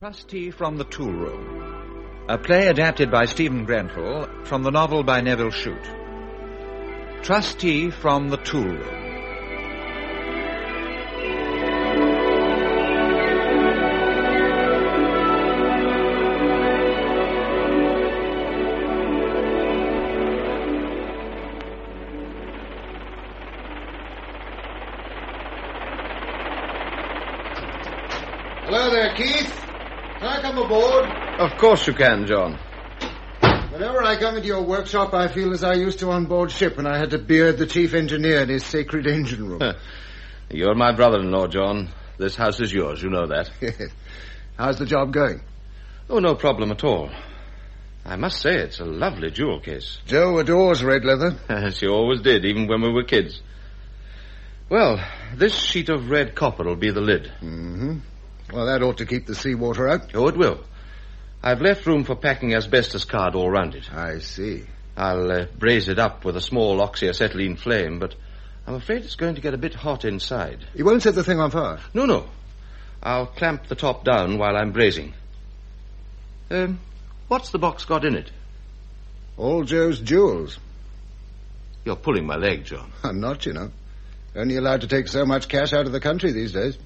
Trustee from the Toolroom, a play adapted by Stephen Grenfell from the novel by Nevil Shute. Trustee from the Toolroom. Hello there, Keith. Can I come aboard? Of course you can, John. Whenever I come into your workshop, I feel as I used to on board ship when I had to beard the chief engineer in his sacred engine room. You're my brother-in-law, John. This house is yours, you know that. How's the job going? Oh, no problem at all. I must say it's a lovely jewel case. Joe adores red leather. She always did, even when we were kids. Well, this sheet of red copper will be the lid. Mm-hmm. Well, that ought to keep the seawater out. Oh, it will. I've left room for packing asbestos card all round it. I see. I'll braze it up with a small oxyacetylene flame, but I'm afraid it's going to get a bit hot inside. You won't set the thing on fire? No. I'll clamp the top down while I'm brazing. What's the box got in it? All Joe's jewels. You're pulling my leg, John. I'm not, you know. Only allowed to take so much cash out of the country these days.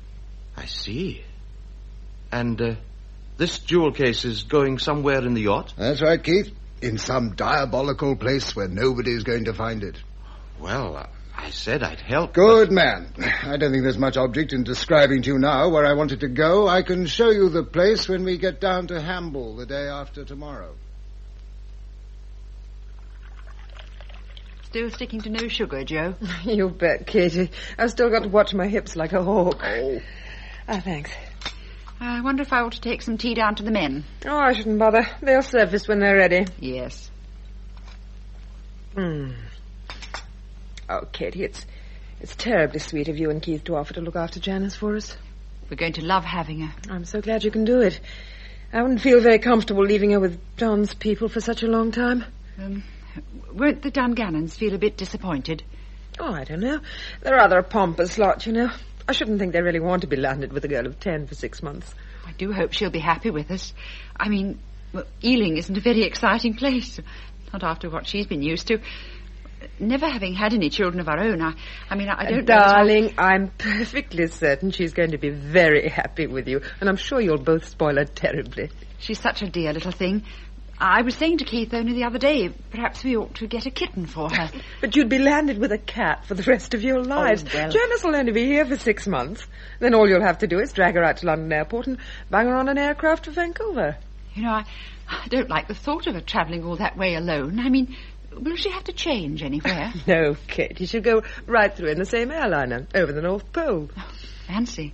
I see. And this jewel case is going somewhere in the yacht? That's right, Keith. In some diabolical place where nobody's going to find it. Well, I said I'd help. Good man. I don't think there's much object in describing to you now where I wanted to go. I can show you the place when we get down to Hamble the day after tomorrow. Still sticking to no sugar, Joe? You bet, Katie. I've still got to watch my hips like a hawk. Oh. Thanks. I wonder if I ought to take some tea down to the men. Oh, I shouldn't bother. They'll surface when they're ready. Yes. Oh, Katie, it's terribly sweet of you and Keith to offer to look after Janice for us. We're going to love having her. I'm so glad you can do it. I wouldn't feel very comfortable leaving her with John's people for such a long time. Won't the Dungannons feel a bit disappointed? Oh, I don't know. They're rather a pompous lot, you know. I shouldn't think they really want to be landed with a girl of 10 for 6 months. I do hope she'll be happy with us. I mean, Ealing isn't a very exciting place. Not after what she's been used to. Never having had any children of our own, I don't know... Darling, I'm perfectly certain she's going to be very happy with you. And I'm sure you'll both spoil her terribly. She's such a dear little thing. I was saying to Keith only the other day, perhaps we ought to get a kitten for her. But you'd be landed with a cat for the rest of your lives. Oh, well. Janice will only be here for 6 months. Then all you'll have to do is drag her out to London Airport and bang her on an aircraft to Vancouver. You know, I don't like the thought of her travelling all that way alone. I mean, will she have to change anywhere? No, Kate. You should go right through in the same airliner, over the North Pole. Oh, fancy.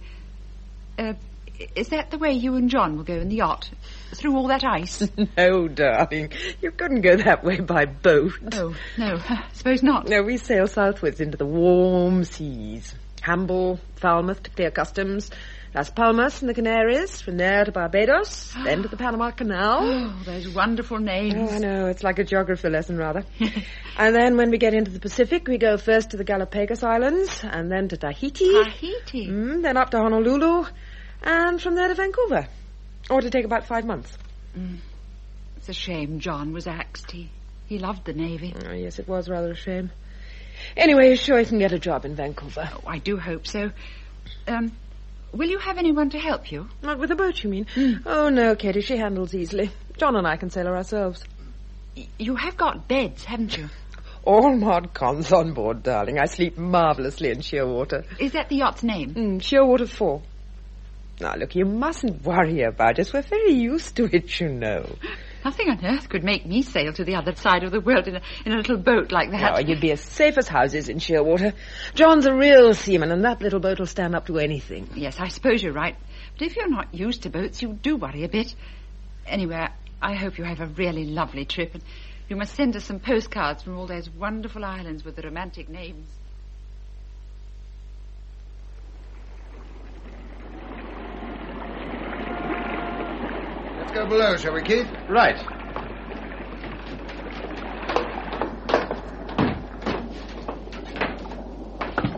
Is that the way you and John will go in the yacht? Through all that ice? No, darling. You couldn't go that way by boat. Oh, no. Suppose not. No, we sail southwards into the warm seas. Hamble, Falmouth to clear customs, Las Palmas and the Canaries, from there to Barbados, then to the Panama Canal. Oh, those wonderful names. Oh, I know. It's like a geography lesson, rather. And then when we get into the Pacific, we go first to the Galapagos Islands, and then to Tahiti. Tahiti? Then up to Honolulu, and from there to Vancouver. Or to take about 5 months. It's a shame John was axed. He loved the Navy. Oh, yes, it was rather a shame. Anyway, he's sure he can get a job in Vancouver. Oh, I do hope so. Will you have anyone to help you? Not with a boat, you mean? Oh, no, Katie, she handles easily. John and I can sail her ourselves. You have got beds, haven't you? All mod cons on board, darling. I sleep marvellously in Shearwater. Is that the yacht's name? Shearwater 4. Now, look, you mustn't worry about us. We're very used to it, you know. Nothing on earth could make me sail to the other side of the world in a little boat like that. No, you'd be as safe as houses in Shearwater. John's a real seaman, and that little boat will stand up to anything. Yes, I suppose you're right. But if you're not used to boats, you do worry a bit. Anyway, I hope you have a really lovely trip. And you must send us some postcards from all those wonderful islands with the romantic names. Let's go below, shall we, Keith? Right.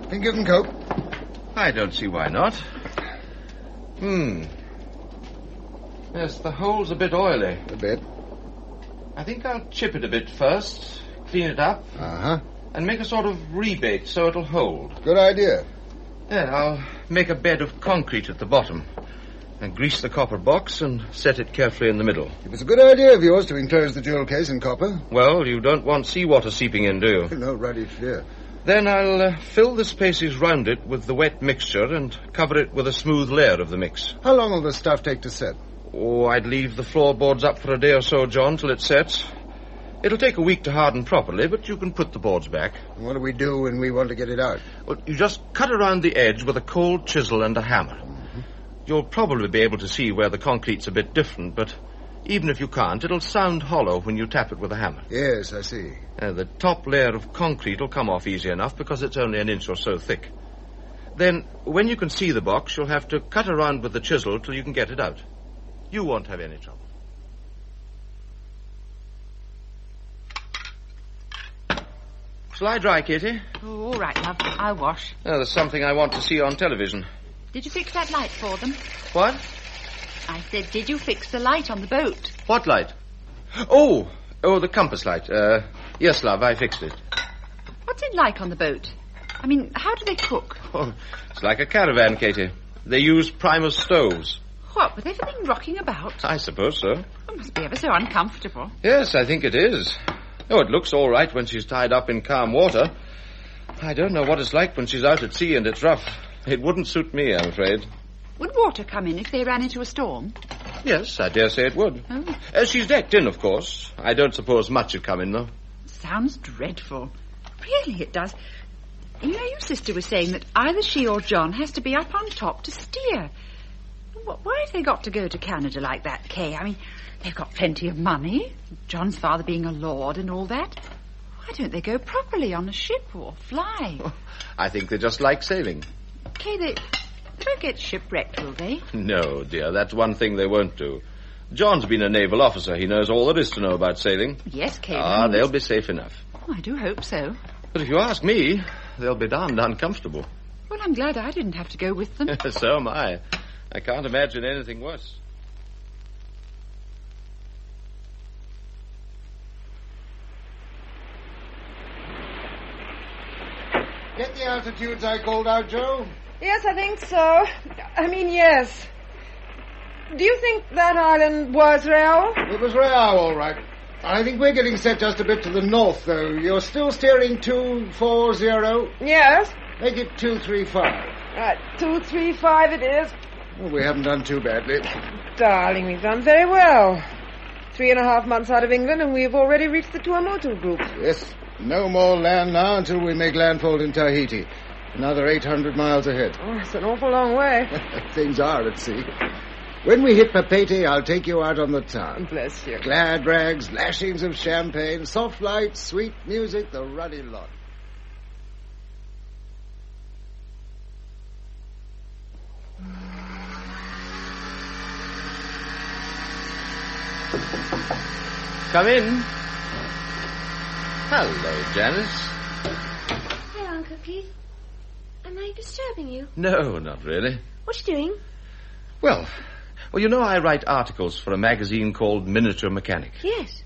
Think you can cope? I don't see why not. Yes, the hole's a bit oily. A bit. I think I'll chip it a bit first, clean it up, Uh-huh. and make a sort of rebate so it'll hold. Good idea. Yeah, I'll make a bed of concrete at the bottom and grease the copper box and set it carefully in the middle. It was a good idea of yours to enclose the jewel case in copper. Well, you don't want seawater seeping in, do you? No ruddy fear. Then I'll fill the spaces round it with the wet mixture and cover it with a smooth layer of the mix. How long will the stuff take to set? Oh, I'd leave the floorboards up for a day or so, John, till it sets. It'll take a week to harden properly, but you can put the boards back. What do we do when we want to get it out? Well, you just cut around the edge with a cold chisel and a hammer. You'll probably be able to see where the concrete's a bit different, but even if you can't, it'll sound hollow when you tap it with a hammer. Yes, I see. The top layer of concrete will come off easy enough because it's only an inch or so thick. Then, when you can see the box, you'll have to cut around with the chisel till you can get it out. You won't have any trouble. Shall I dry, Kitty? Oh, all right, love. I'll wash. Oh, there's something I want to see on television. Did you fix that light for them? What? I said, did you fix the light on the boat? What light? Oh, the compass light. Yes, love, I fixed it. What's it like on the boat? I mean, how do they cook? Oh, it's like a caravan, Katie. They use Primus stoves. What, with everything rocking about? I suppose so. It must be ever so uncomfortable. Yes, I think it is. Oh, it looks all right when she's tied up in calm water. I don't know what it's like when she's out at sea and it's rough. It wouldn't suit me, I'm afraid. Would water come in if they ran into a storm? Yes, I dare say it would. Oh. She's decked in, of course. I don't suppose much would come in, though. Sounds dreadful. Really, it does. You know, your sister was saying that either she or John has to be up on top to steer. Why have they got to go to Canada like that, Kay? I mean, they've got plenty of money, John's father being a lord and all that. Why don't they go properly on a ship or fly? Oh, I think they just like sailing. Kay, they won't get shipwrecked, will they? No, dear, that's one thing they won't do. John's been a naval officer. He knows all there is to know about sailing. Yes, Kay. They'll be safe enough. Oh, I do hope so. But if you ask me, they'll be darned uncomfortable. Well, I'm glad I didn't have to go with them. So am I. I can't imagine anything worse. Get the altitudes I called out, Joe? Yes, I think so. I mean, yes. Do you think that island was Real? It was Real, all right. I think we're getting set just a bit to the north, though. You're still steering 240? Yes. Make it 235. Right, 235 it is. Well, we haven't done too badly. Darling, we've done very well. 3.5 months out of England, and we've already reached the Tuamotu group. Yes. No more land now until we make landfall in Tahiti. Another 800 miles ahead. Oh, it's an awful long way. Things are at sea. When we hit Papeete, I'll take you out on the town. Bless you. Glad rags, lashings of champagne, soft lights, sweet music, the ruddy lot. Come in. Hello, Janice. Hello, Uncle Keith. Am I disturbing you? No, not really. What you doing? Well, you know I write articles for a magazine called Miniature Mechanic. Yes.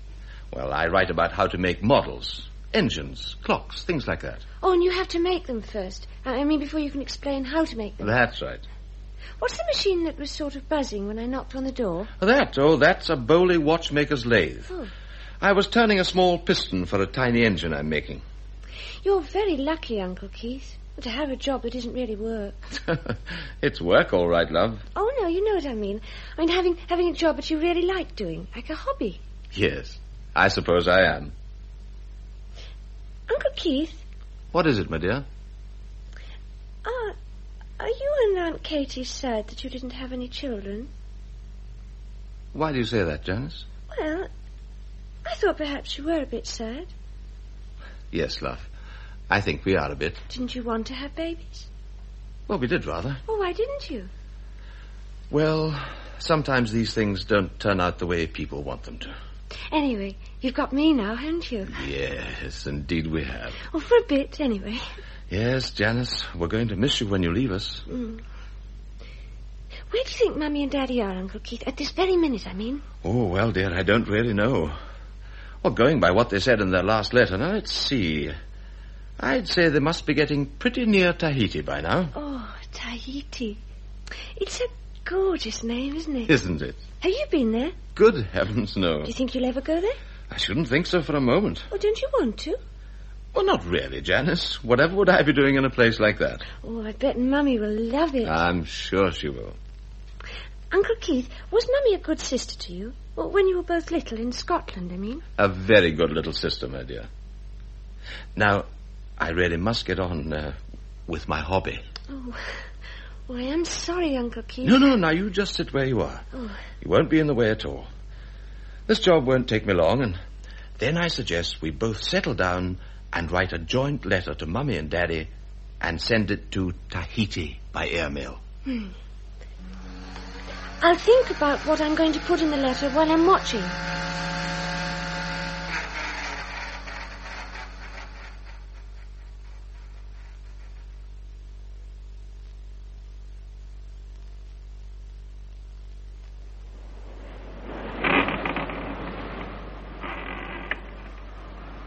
Well, I write about how to make models, engines, clocks, things like that. Oh, and you have to make them first. I mean, before you can explain how to make them. That's right. What's the machine that was sort of buzzing when I knocked on the door? That's a Bowley watchmaker's lathe. Oh. I was turning a small piston for a tiny engine I'm making. You're very lucky, Uncle Keith, to have a job that isn't really work. It's work, all right, love. Oh, no, you know what I mean. I mean, having a job that you really like doing, like a hobby. Yes, I suppose I am. Uncle Keith? What is it, my dear? Are you and Aunt Katie sad that you didn't have any children? Why do you say that, Janice? Well, I thought perhaps you were a bit sad. Yes, love. I think we are a bit. Didn't you want to have babies? Well, we did rather. Oh, why didn't you? Well, sometimes these things don't turn out the way people want them to. Anyway, you've got me now, haven't you? Yes, indeed we have. Well, for a bit, anyway. Yes, Janice, we're going to miss you when you leave us. Mm. Where do you think Mummy and Daddy are, Uncle Keith? At this very minute, I mean. Oh, well, dear, I don't really know. Well, going by what they said in their last letter, now, let's see. I'd say they must be getting pretty near Tahiti by now. Oh, Tahiti. It's a gorgeous name, isn't it? Isn't it? Have you been there? Good heavens, no. Do you think you'll ever go there? I shouldn't think so for a moment. Oh, don't you want to? Well, not really, Janice. Whatever would I be doing in a place like that? Oh, I bet Mummy will love it. I'm sure she will. Uncle Keith, was Mummy a good sister to you? Well, when you were both little, in Scotland, I mean. A very good little sister, my dear. Now, I really must get on with my hobby. Oh, I am sorry, Uncle Keith. No, now you just sit where you are. Oh. You won't be in the way at all. This job won't take me long, and then I suggest we both settle down and write a joint letter to Mummy and Daddy and send it to Tahiti by airmail. I'll think about what I'm going to put in the letter while I'm watching.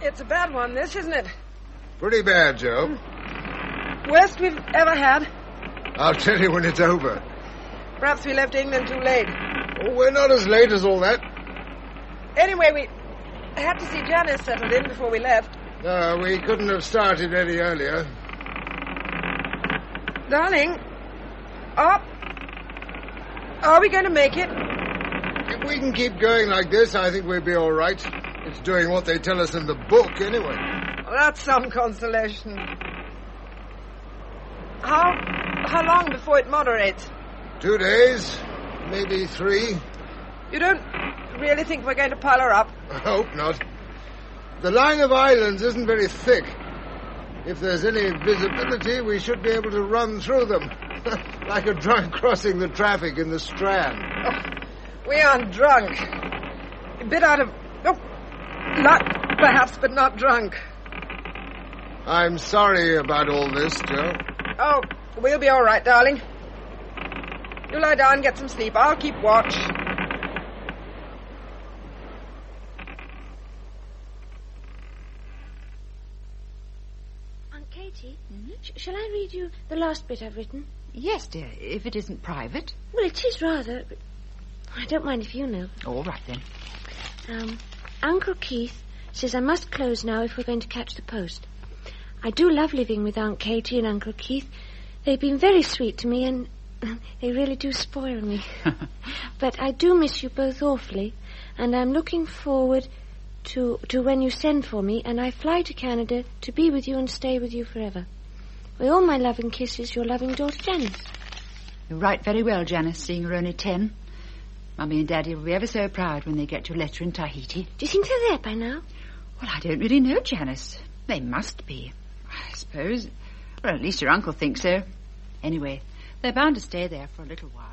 It's a bad one, this, isn't it? Pretty bad, Joe. Worst we've ever had. I'll tell you when it's over. Perhaps we left England too late. Oh, we're not as late as all that. Anyway, we had to see Janice settled in before we left. No, we couldn't have started any earlier. Darling, are we going to make it? If we can keep going like this, I think we'll be all right. It's doing what they tell us in the book, anyway. Well, that's some consolation. How long before it moderates? 2 days, maybe 3. You don't really think we're going to pile her up? I hope not. The line of islands isn't very thick. If there's any visibility, we should be able to run through them. Like a drunk crossing the traffic in the Strand. Oh, we aren't drunk. A bit out of luck, perhaps, but not drunk. I'm sorry about all this, Joe. Oh, we'll be all right, darling. You lie down and get some sleep. I'll keep watch. Aunt Katie, shall I read you the last bit I've written? Yes, dear, if it isn't private. Well, it is rather, but I don't mind if you know. All right, then. Uncle Keith says I must close now if we're going to catch the post. I do love living with Aunt Katie and Uncle Keith. They've been very sweet to me, and they really do spoil me. But I do miss you both awfully, and I'm looking forward to when you send for me, and I fly to Canada to be with you and stay with you forever. With all my love and kisses, your loving daughter, Janice. You write very well, Janice, seeing you're only 10. Mummy and Daddy will be ever so proud when they get your letter in Tahiti. Do you think they're there by now? Well, I don't really know, Janice. They must be, I suppose. Well, at least your uncle thinks so. Anyway, they're bound to stay there for a little while.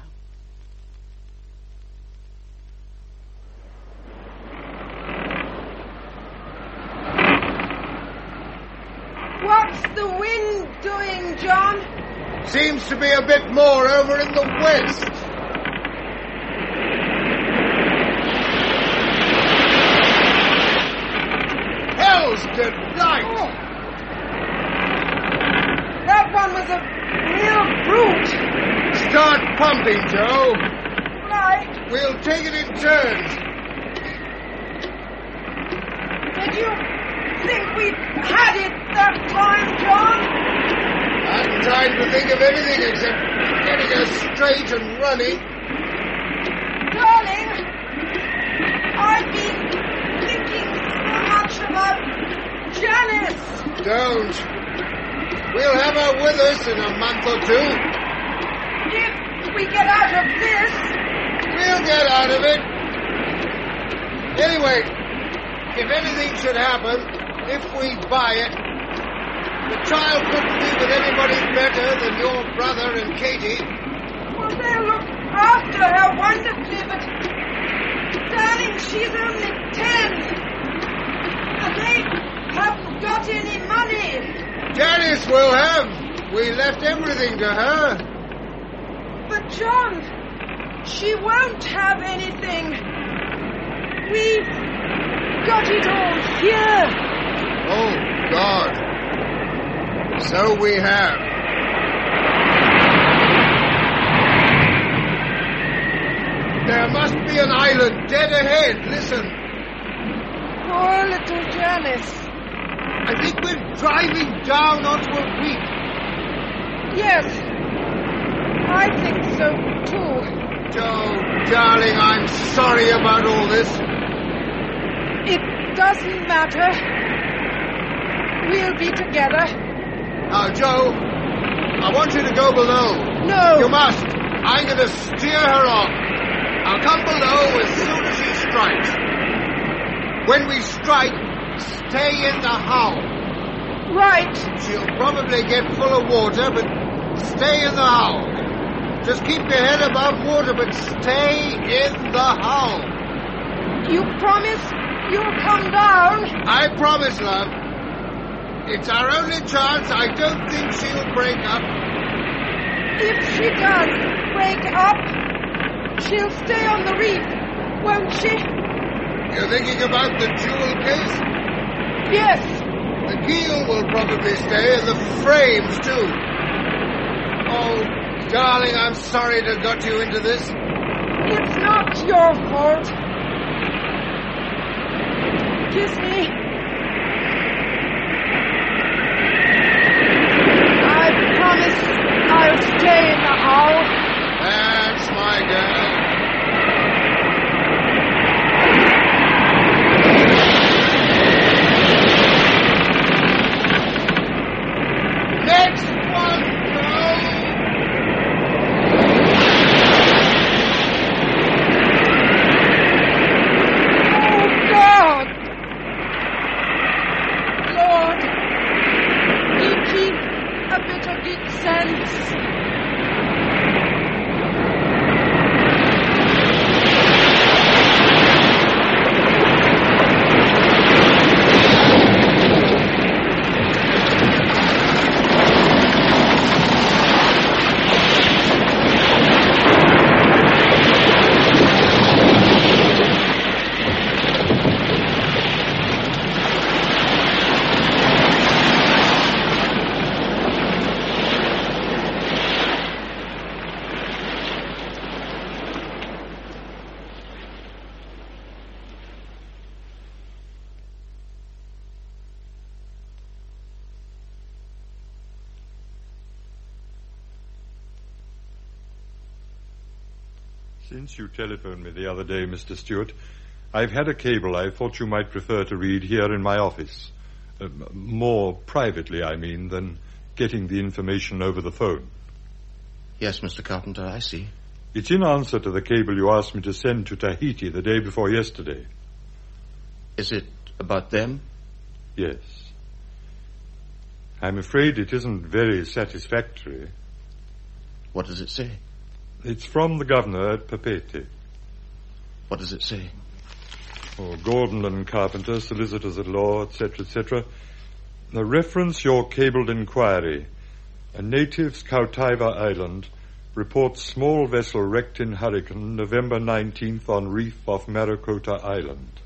What's the wind doing, John? Seems to be a bit more over in the west. Hell's delight! Oh. That one was a real brute. Start pumping, Joe. Right. We'll take it in turns. Did you think we had it that time, John? I hadn't time to think of anything except getting us straight and running. Darling, I've been thinking so much about Janice. Don't. We'll have her with us in a month or 2. If we get out of this... We'll get out of it. Anyway, if anything should happen, if we buy it, the child couldn't be with anybody better than your brother and Katie. Well, they'll look after her wonderfully, but... Darling, she's only 10. And they haven't got any money. Janice will have. We left everything to her. But, John... She won't have anything. We've got it all here. Oh, God. So we have. There must be an island dead ahead. Listen. Poor little Janice. I think we're driving down onto a reef. Yes, I think so too. Joe, darling, I'm sorry about all this. It doesn't matter. We'll be together. Now, Joe, I want you to go below. No. You must. I'm going to steer her off. I'll come below as soon as she strikes. When we strike, stay in the hull. Right. She'll probably get full of water, but stay in the hull. Just keep your head above water, but stay in the hull. You promise you'll come down? I promise, love. It's our only chance. I don't think she'll break up. If she does break up, she'll stay on the reef, won't she? You're thinking about the jewel case? Yes. The keel will probably stay, and the frames, too. Oh, darling, I'm sorry to have got you into this. It's not your fault. Kiss me. I promise I'll stay in the hull. That's my girl. Next one, go! Oh, God! Lord, give Keith a bit of good sense. Since you telephoned me the other day, Mr. Stewart, I've had a cable I thought you might prefer to read here in my office. More privately, I mean, than getting the information over the phone. Yes, Mr. Carpenter, I see. It's in answer to the cable you asked me to send to Tahiti the day before yesterday. Is it about them? Yes. I'm afraid it isn't very satisfactory. What does it say? It's from the governor at Papeete. What does it say? Oh, Gordon and Carpenter, solicitors at law, etc., etc. The reference your cabled inquiry. A native's Kautaiva Island reports small vessel wrecked in hurricane November 19th on reef off Marakota Island.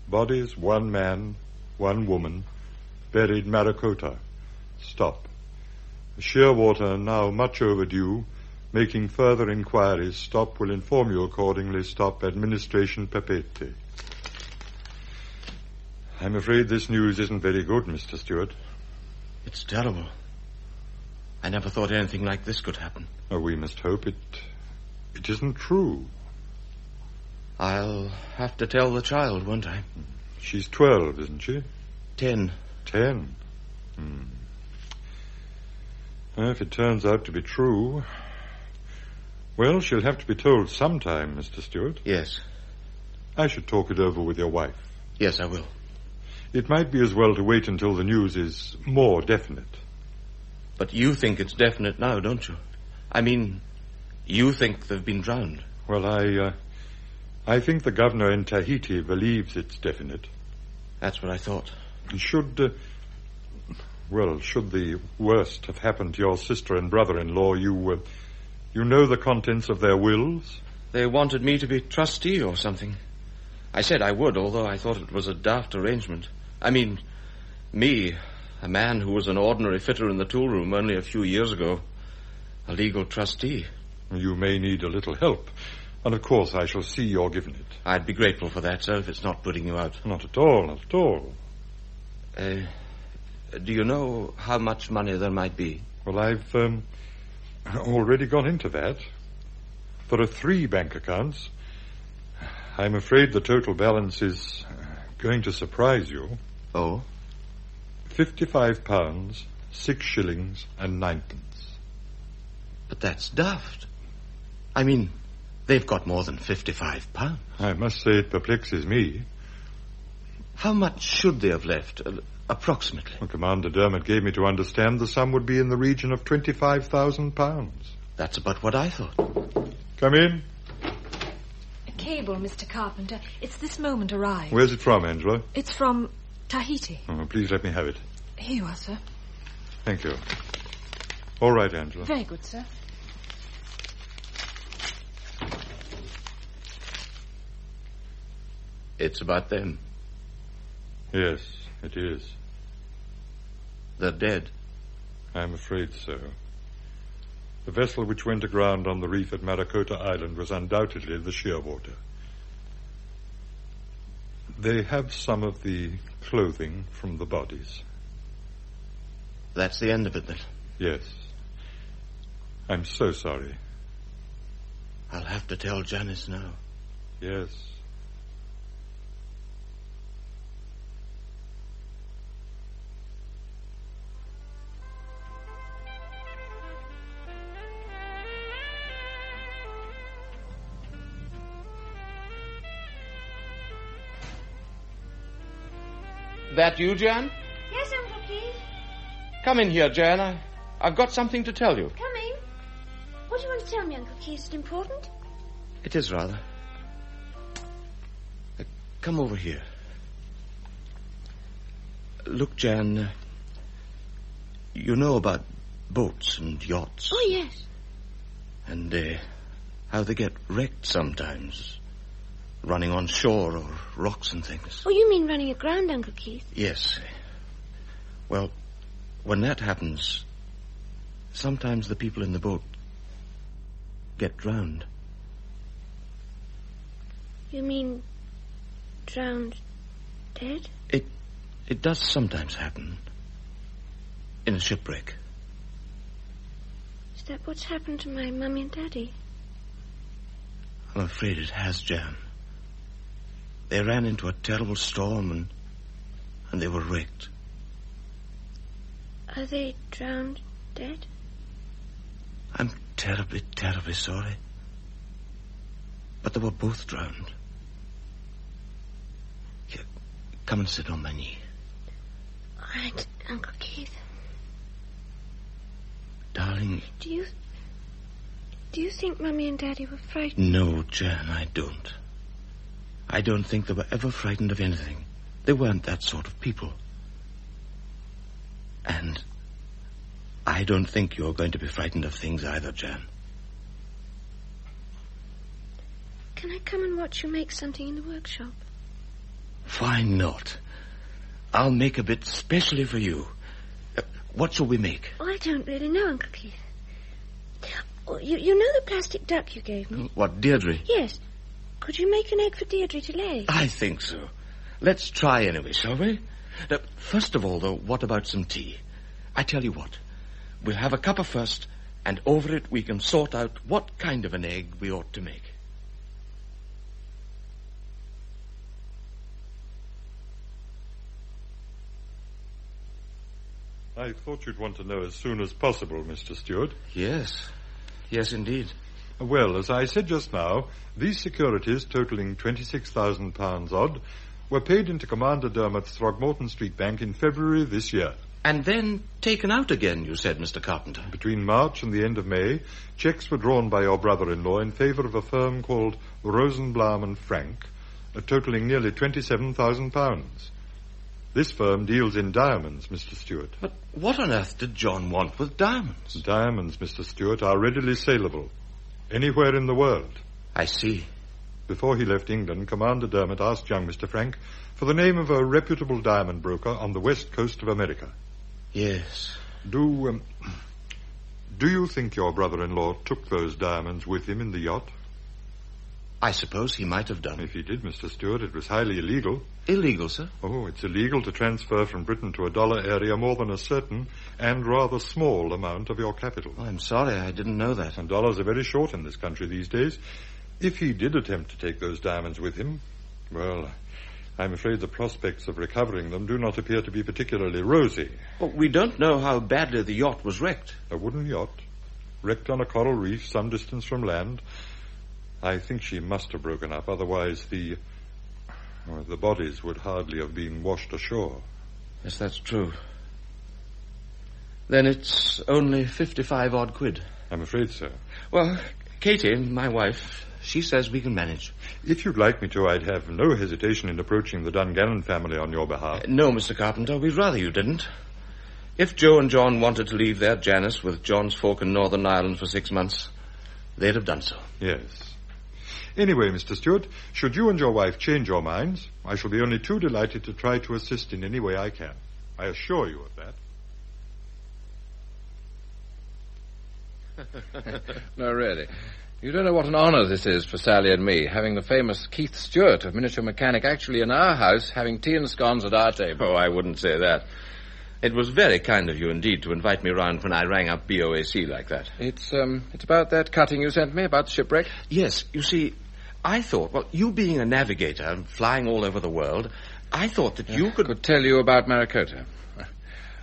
Bodies, 1 man, 1 woman, buried Marakota. Stop. Shearwater now much overdue. Making further inquiries. Stop. Will inform you accordingly. Stop. Administration Papeete. I'm afraid this news isn't very good, Mr. Stewart. It's terrible. I never thought anything like this could happen. Oh, we must hope it isn't true. I'll have to tell the child, won't I? She's 12, isn't she? 10. 10? Well, if it turns out to be true... Well, she'll have to be told sometime, Mr. Stewart. Yes. I should talk it over with your wife. Yes, I will. It might be as well to wait until the news is more definite. But you think it's definite now, don't you? I mean, you think they've been drowned. Well, I think the governor in Tahiti believes it's definite. That's what I thought. Should the worst have happened to your sister and brother-in-law, You know the contents of their wills? They wanted me to be trustee or something. I said I would, although I thought it was a daft arrangement. I mean, me, a man who was an ordinary fitter in the toolroom only a few years ago, a legal trustee. You may need a little help, and of course I shall see you're given it. I'd be grateful for that, sir, if it's not putting you out. Not at all, not at all. Do you know how much money there might be? Well, I've already gone into that. There are 3 bank accounts. I'm afraid the total balance is going to surprise you. Oh? £55, 6 shillings and 9 pence. But that's daft. I mean, they've got more than £55. I must say it perplexes me. How much should they have left, approximately? Well, Commander Dermot gave me to understand the sum would be in the region of £25,000. That's about what I thought. Come in. A cable, Mr. Carpenter. It's this moment arrived. Where's it from, Angela? It's from Tahiti. Oh, please let me have it. Here you are, sir. Thank you. All right, Angela. Very good, sir. It's about them. Yes, it is. They're dead. I'm afraid so. The vessel which went aground on the reef at Marakota Island was undoubtedly the Shearwater. They have some of the clothing from the bodies. That's the end of it, then? Yes. I'm so sorry. I'll have to tell Janice now. Yes. That you, Jan? Yes, Uncle Keith. Come in here, Jan. I've got something to tell you. Come in. What do you want to tell me, Uncle Keith? Is it important? It is, rather. Come over here. Look, Jan, you know about boats and yachts. Oh, yes. And how they get wrecked sometimes, running on shore or rocks and things. Oh, you mean running aground, Uncle Keith? Yes. Well, when that happens, sometimes the people in the boat get drowned. You mean drowned dead? It does sometimes happen. In a shipwreck. Is that what's happened to my Mummy and Daddy? I'm afraid it has, Jan. They ran into a terrible storm and they were wrecked. Are they drowned dead? I'm terribly, terribly sorry. But they were both drowned. Here, come and sit on my knee. All right, Uncle Keith. Darling. Do you think Mummy and Daddy were frightened? No, Jan, I don't. I don't think they were ever frightened of anything. They weren't that sort of people. And I don't think you're going to be frightened of things either, Jan. Can I come and watch you make something in the workshop? Why not? I'll make a bit specially for you. What shall we make? Oh, I don't really know, Uncle Keith. Oh, you know the plastic duck you gave me? What, Deirdre? Yes. Could you make an egg for Deirdre to lay? I think so. Let's try anyway, shall we? Now, first of all, though, what about some tea? I tell you what. We'll have a cuppa first, and over it we can sort out what kind of an egg we ought to make. I thought you'd want to know as soon as possible, Mr. Stewart. Yes. Yes, indeed. Well, as I said just now, these securities, totaling £26,000 odd, were paid into Commander Dermot's Throgmorton Street Bank in February this year. And then taken out again, you said, Mr. Carpenter. Between March and the end of May, cheques were drawn by your brother-in-law in favour of a firm called Rosenblaum and Frank, totaling nearly £27,000. This firm deals in diamonds, Mr. Stewart. But what on earth did John want with diamonds? Diamonds, Mr. Stewart, are readily saleable. Anywhere in the world. I see. Before he left England, Commander Dermot asked young Mr. Frank for the name of a reputable diamond broker on the west coast of America. Yes. Do you think your brother-in-law took those diamonds with him in the yacht? I suppose he might have done. If he did, Mr. Stewart, it was highly illegal. Illegal, sir? Oh, it's illegal to transfer from Britain to a dollar area more than a certain and rather small amount of your capital. Oh, I'm sorry, I didn't know that. And dollars are very short in this country these days. If he did attempt to take those diamonds with him, well, I'm afraid the prospects of recovering them do not appear to be particularly rosy. Well, we don't know how badly the yacht was wrecked. A wooden yacht, wrecked on a coral reef some distance from land. I think she must have broken up, otherwise the bodies would hardly have been washed ashore. Yes, that's true. Then it's only 55-odd quid. I'm afraid so. Well, Katie, my wife, she says we can manage. If you'd like me to, I'd have no hesitation in approaching the Dungannon family on your behalf. No, Mr. Carpenter, we'd rather you didn't. If Joe and John wanted to leave their Janice with John's Fork in Northern Ireland for 6 months, they'd have done so. Yes. Anyway, Mr. Stewart, should you and your wife change your minds, I shall be only too delighted to try to assist in any way I can. I assure you of that. No, really. You don't know what an honour this is for Sally and me, having the famous Keith Stewart of miniature mechanic actually in our house, having tea and scones at our table. Oh, I wouldn't say that. It was very kind of you indeed to invite me round when I rang up BOAC like that. It's about that cutting you sent me, about the shipwreck? Yes, you see, I thought, well, you being a navigator, flying all over the world, I thought that you could tell you about Maracota.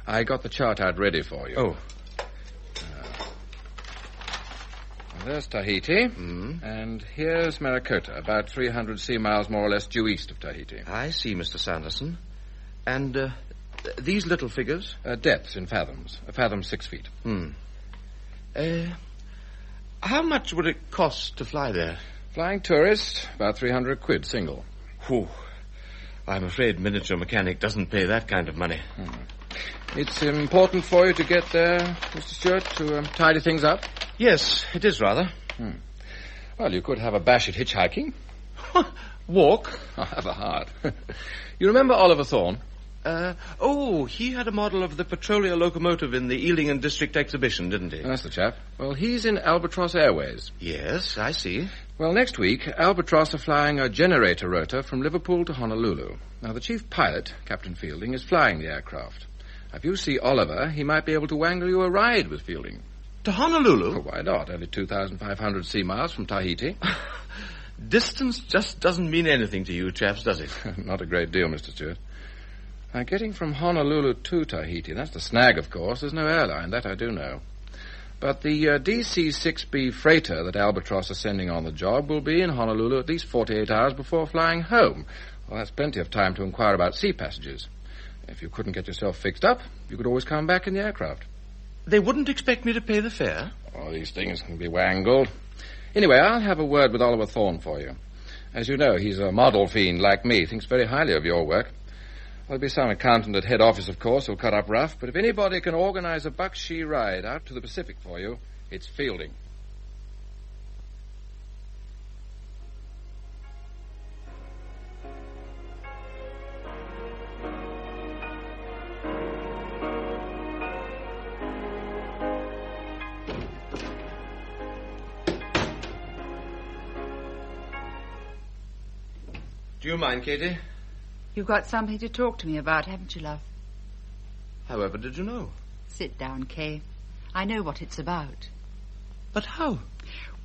I got the chart out ready for you. Oh. There's Tahiti, and here's Maracota, about 300 sea miles more or less due east of Tahiti. I see, Mr. Sanderson. And these little figures? Depths in fathoms. A fathom 6 feet. How much would it cost to fly there? Flying tourist, about 300 quid, single. Whew. I'm afraid miniature mechanic doesn't pay that kind of money. It's important for you to get there, Mr. Stewart, to tidy things up? Yes, it is rather. Well, you could have a bash at hitchhiking. Walk? I have a heart. You remember Oliver Thorne? He had a model of the Petrolia locomotive in the Ealing and District Exhibition, didn't he? That's the chap. Well, he's in Albatross Airways. Yes, I see. Well, next week, Albatross are flying a generator rotor from Liverpool to Honolulu. Now, the chief pilot, Captain Fielding, is flying the aircraft. If you see Oliver, he might be able to wangle you a ride with Fielding. To Honolulu? Oh, why not? Only 2,500 sea miles from Tahiti. Distance just doesn't mean anything to you chaps, does it? Not a great deal, Mr. Stewart. Now, getting from Honolulu to Tahiti, that's the snag, of course. There's no airline, that I do know. But the DC-6B freighter that Albatross are sending on the job will be in Honolulu at least 48 hours before flying home. Well, that's plenty of time to inquire about sea passages. If you couldn't get yourself fixed up, you could always come back in the aircraft. They wouldn't expect me to pay the fare? Oh, these things can be wangled. Anyway, I'll have a word with Oliver Thorne for you. As you know, he's a model fiend like me, thinks very highly of your work. There'll be some accountant at head office, of course, who'll cut up rough, but if anybody can organize a buck-she ride out to the Pacific for you, it's Fielding. Do you mind, Katie? You've got something to talk to me about, haven't you, love? However did you know? Sit down, Kay. I know what it's about. But how?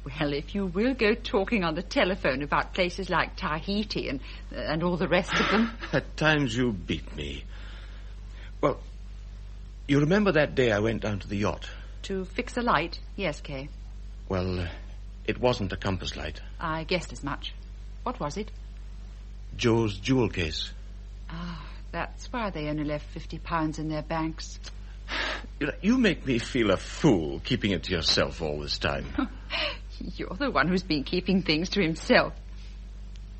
Well, if you will go talking on the telephone about places like Tahiti and all the rest of them. At times you beat me. Well, you remember that day I went down to the yacht? To fix a light? Yes, Kay. Well, it wasn't a compass light. I guessed as much. What was it? Joe's jewel case. Ah, that's why they only left £50 in their banks. You make me feel a fool keeping it to yourself all this time. You're the one who's been keeping things to himself.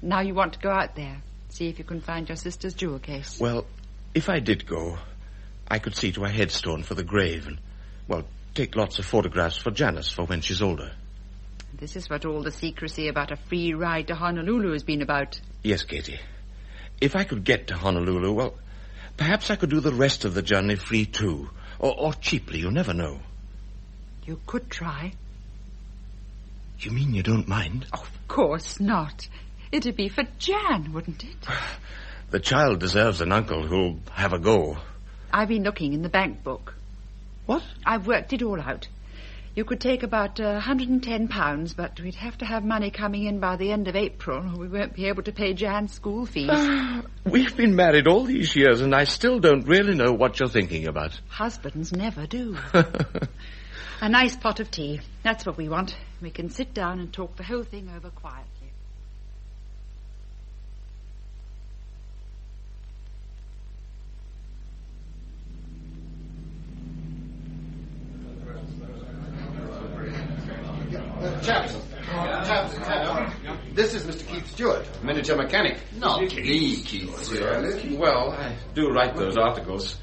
Now you want to go out there, see if you can find your sister's jewel case. Well, if I did go, I could see to a headstone for the grave and, well, take lots of photographs for Janice for when she's older. This is what all the secrecy about a free ride to Honolulu has been about. Yes, Katie. If I could get to Honolulu, well, perhaps I could do the rest of the journey free, too. Or cheaply, you never know. You could try. You mean you don't mind? Of course not. It'd be for Jan, wouldn't it? The child deserves an uncle who'll have a go. I've been looking in the bank book. What? I've worked it all out. You could take about £110, but we'd have to have money coming in by the end of April, or we won't be able to pay Jan's school fees. We've been married all these years, and I still don't really know what you're thinking about. Husbands never do. A nice pot of tea. That's what we want. We can sit down and talk the whole thing over quietly. Chaps. This is Mr. Keith Stewart, miniature mechanic. Not the Keith Stewart. Well, I do write those articles.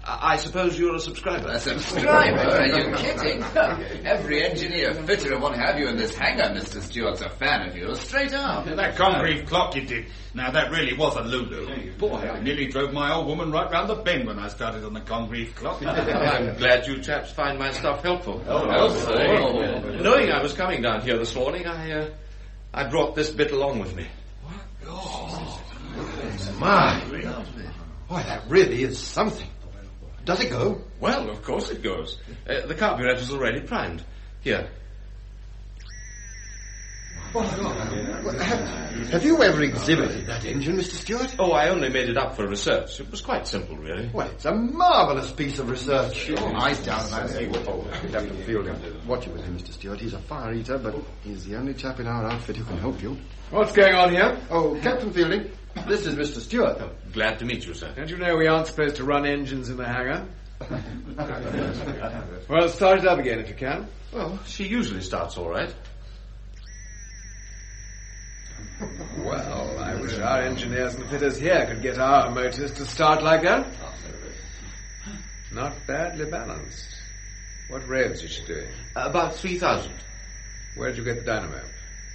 I suppose you're a subscriber. A subscriber? Are you kidding? Every engineer, fitter, and what have you in this hangar, Mr. Stewart's a fan of yours, straight up. That concrete clock you did. Now, that really was a Lulu. Boy, I nearly drove my old woman right round the bend when I started on the concrete clock. I'm glad you chaps find my stuff helpful. Helpful? Knowing I was coming down here this morning, I brought this bit along with me. Oh, my. Why, that really is something. Does it go? Well, of course it goes. The carburetor's already primed. Here. Have you ever exhibited that engine, Mr. Stewart? Oh, I only made it up for research. It was quite simple, really. Well, it's a marvellous piece of research. I doubt that. Captain Fielding, watch it with him, Mr. Stewart. He's a fire eater, but he's the only chap in our outfit who can help you. What's going on here? Oh, Captain Fielding, this is Mr. Stewart. Oh, glad to meet you, sir. Don't you know we aren't supposed to run engines in the hangar? Well, start it up again if you can. Well, she usually starts all right. Well, I wish our engineers and fitters here could get our motors to start like that. Not badly balanced. What revs is she doing? About 3,000. Where did you get the dynamo?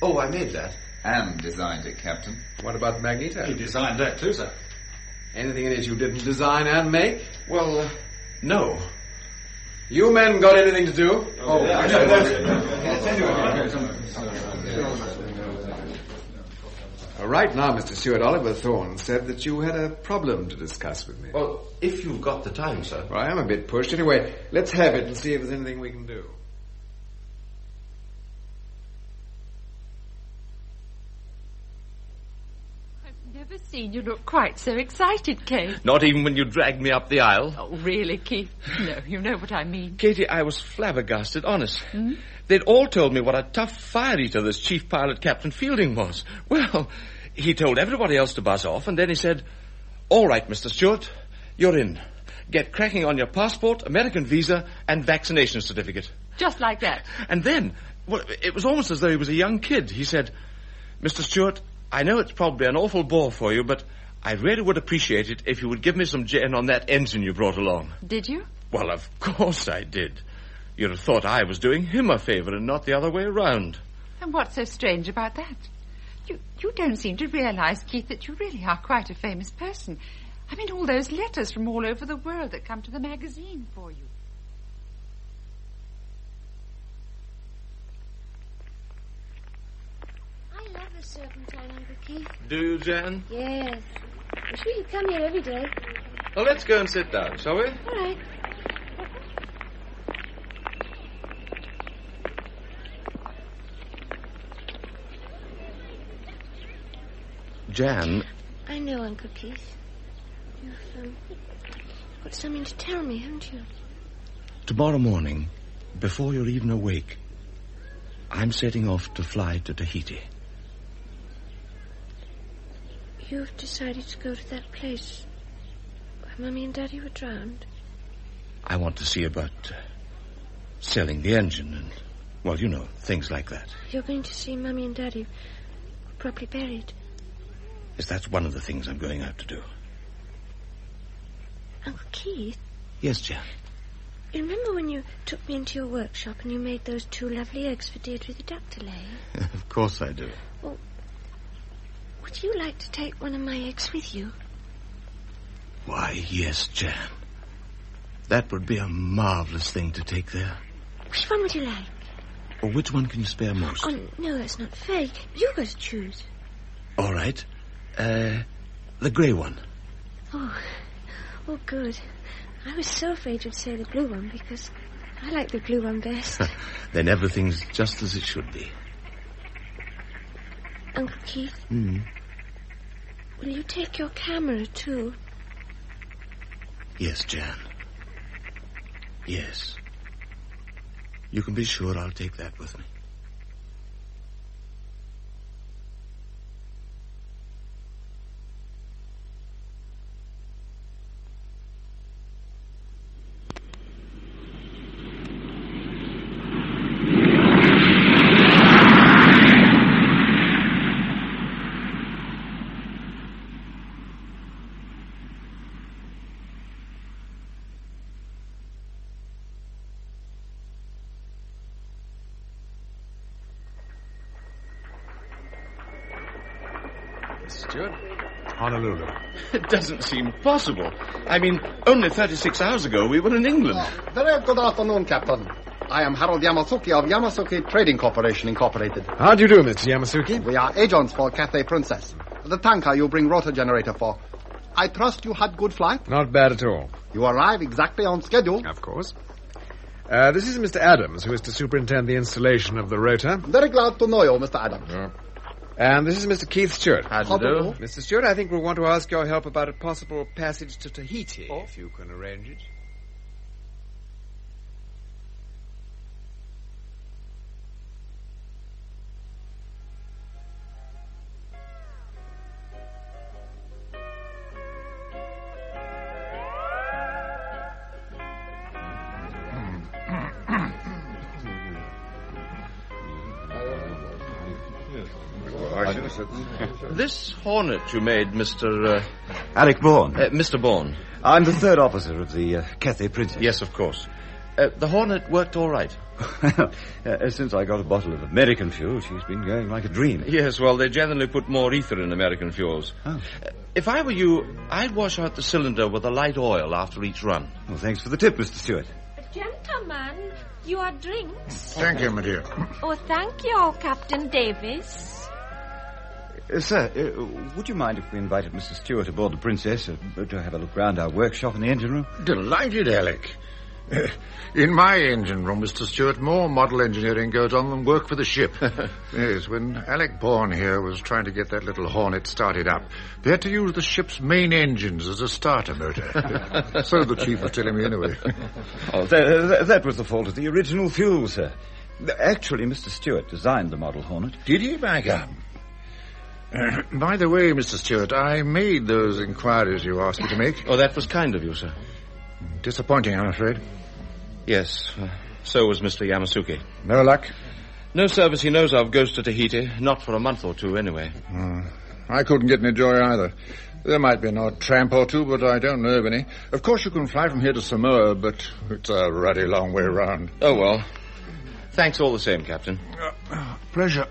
Oh, I made that. And designed it, Captain. What about the magneto? He designed that too, sir. Anything in it you didn't design and make? Well, no. You men got anything to do? Oh, Right now, Mr. Stewart, Oliver Thorne said that you had a problem to discuss with me. Well, if you've got the time, sir. Well, I am a bit pushed. Anyway, let's have it and see if there's anything we can do. I've never seen you look quite so excited, Kate. Not even when you dragged me up the aisle. Oh, really, Keith? No, you know what I mean. Katie, I was flabbergasted, honest. Hmm? They'd all told me what a tough fire eater this chief pilot, Captain Fielding, was. Well, he told everybody else to buzz off, and then he said, "All right, Mr. Stewart, you're in. Get cracking on your passport, American visa, and vaccination certificate." Just like that. And then, well, it was almost as though he was a young kid. He said, "Mr. Stewart, I know it's probably an awful bore for you, but I really would appreciate it if you would give me some gin on that engine you brought along." Did you? Well, of course I did. You'd have thought I was doing him a favour and not the other way around. And what's so strange about that? You don't seem to realise, Keith, that you really are quite a famous person. I mean, all those letters from all over the world that come to the magazine for you. I love the serpentine, Uncle Keith. Do you, Jan? Yes. Wish we could come here every day. Well, let's go and sit down, shall we? All right. Jan. I know, Uncle Keith. You've got something to tell me, haven't you? Tomorrow morning, before you're even awake, I'm setting off to fly to Tahiti. You've decided to go to that place where Mummy and Daddy were drowned? I want to see about selling the engine and, well, you know, things like that. You're going to see Mummy and Daddy properly buried? Yes, that's one of the things I'm going out to do. Uncle Keith? Yes, Jan. You remember when you took me into your workshop and you made those 2 lovely eggs for Deirdre the duck to lay? Of course I do. Well, would you like to take one of my eggs with you? Why, yes, Jan. That would be a marvelous thing to take there. Which one would you like? Or which one can you spare most? Oh, no, that's not fair. You've got to choose. All right. The grey one. Oh, good. I was so afraid you'd say the blue one because I like the blue one best. Then everything's just as it should be. Uncle Keith? Will you take your camera, too? Yes, Jan. Yes. You can be sure I'll take that with me. Stewart? Honolulu. It doesn't seem possible. I mean, only 36 hours ago we were in England. Very good afternoon, Captain. I am Harold Yamasuki of Yamasuki Trading Corporation, Incorporated. How do you do, Mr. Yamasuki? We are agents for Cathay Princess, the tanker you bring rotor generator for. I trust you had good flight? Not bad at all. You arrive exactly on schedule. Of course. This is Mr. Adams, who is to superintend the installation of the rotor. Very glad to know you, Mr. Adams. And this is Mr. Keith Stewart. How do you do? Mr. Stewart, I think we'll want to ask your help about a possible passage to Tahiti, if you can arrange it. This Hornet you made, Mr. Alec Bourne. Mr. Bourne. I'm the third officer of the Cathay Princess. Yes, of course. The Hornet worked all right. Since I got a bottle of American fuel, she's been going like a dream. Yes, well, they generally put more ether in American fuels. Oh. If I were you, I'd wash out the cylinder with a light oil after each run. Well, thanks for the tip, Mr. Stewart. Gentlemen, your drinks. Thank you, my dear. Oh, thank you, Captain Davis. Sir, would you mind if we invited Mr. Stewart aboard the Princess to have a look round our workshop in the engine room? Delighted, Alec. In my engine room, Mr. Stewart, more model engineering goes on than work for the ship. Yes, when Alec Bourne here was trying to get that little Hornet started up, they had to use the ship's main engines as a starter motor. So the chief was telling me anyway. Oh, that was the fault of the original fuel, sir. Actually, Mr. Stewart designed the model Hornet. Did he, by gum? By the way, Mr. Stewart, I made those inquiries you asked me to make. Oh, that was kind of you, sir. Disappointing, I'm afraid. Yes, so was Mr. Yamasuki. No luck? No service he knows of goes to Tahiti, not for a month or two anyway. I couldn't get any joy either. There might be an odd tramp or two, but I don't know of any. Of course, you can fly from here to Samoa, but it's a ruddy long way round. Oh, well. Thanks all the same, Captain. Pleasure.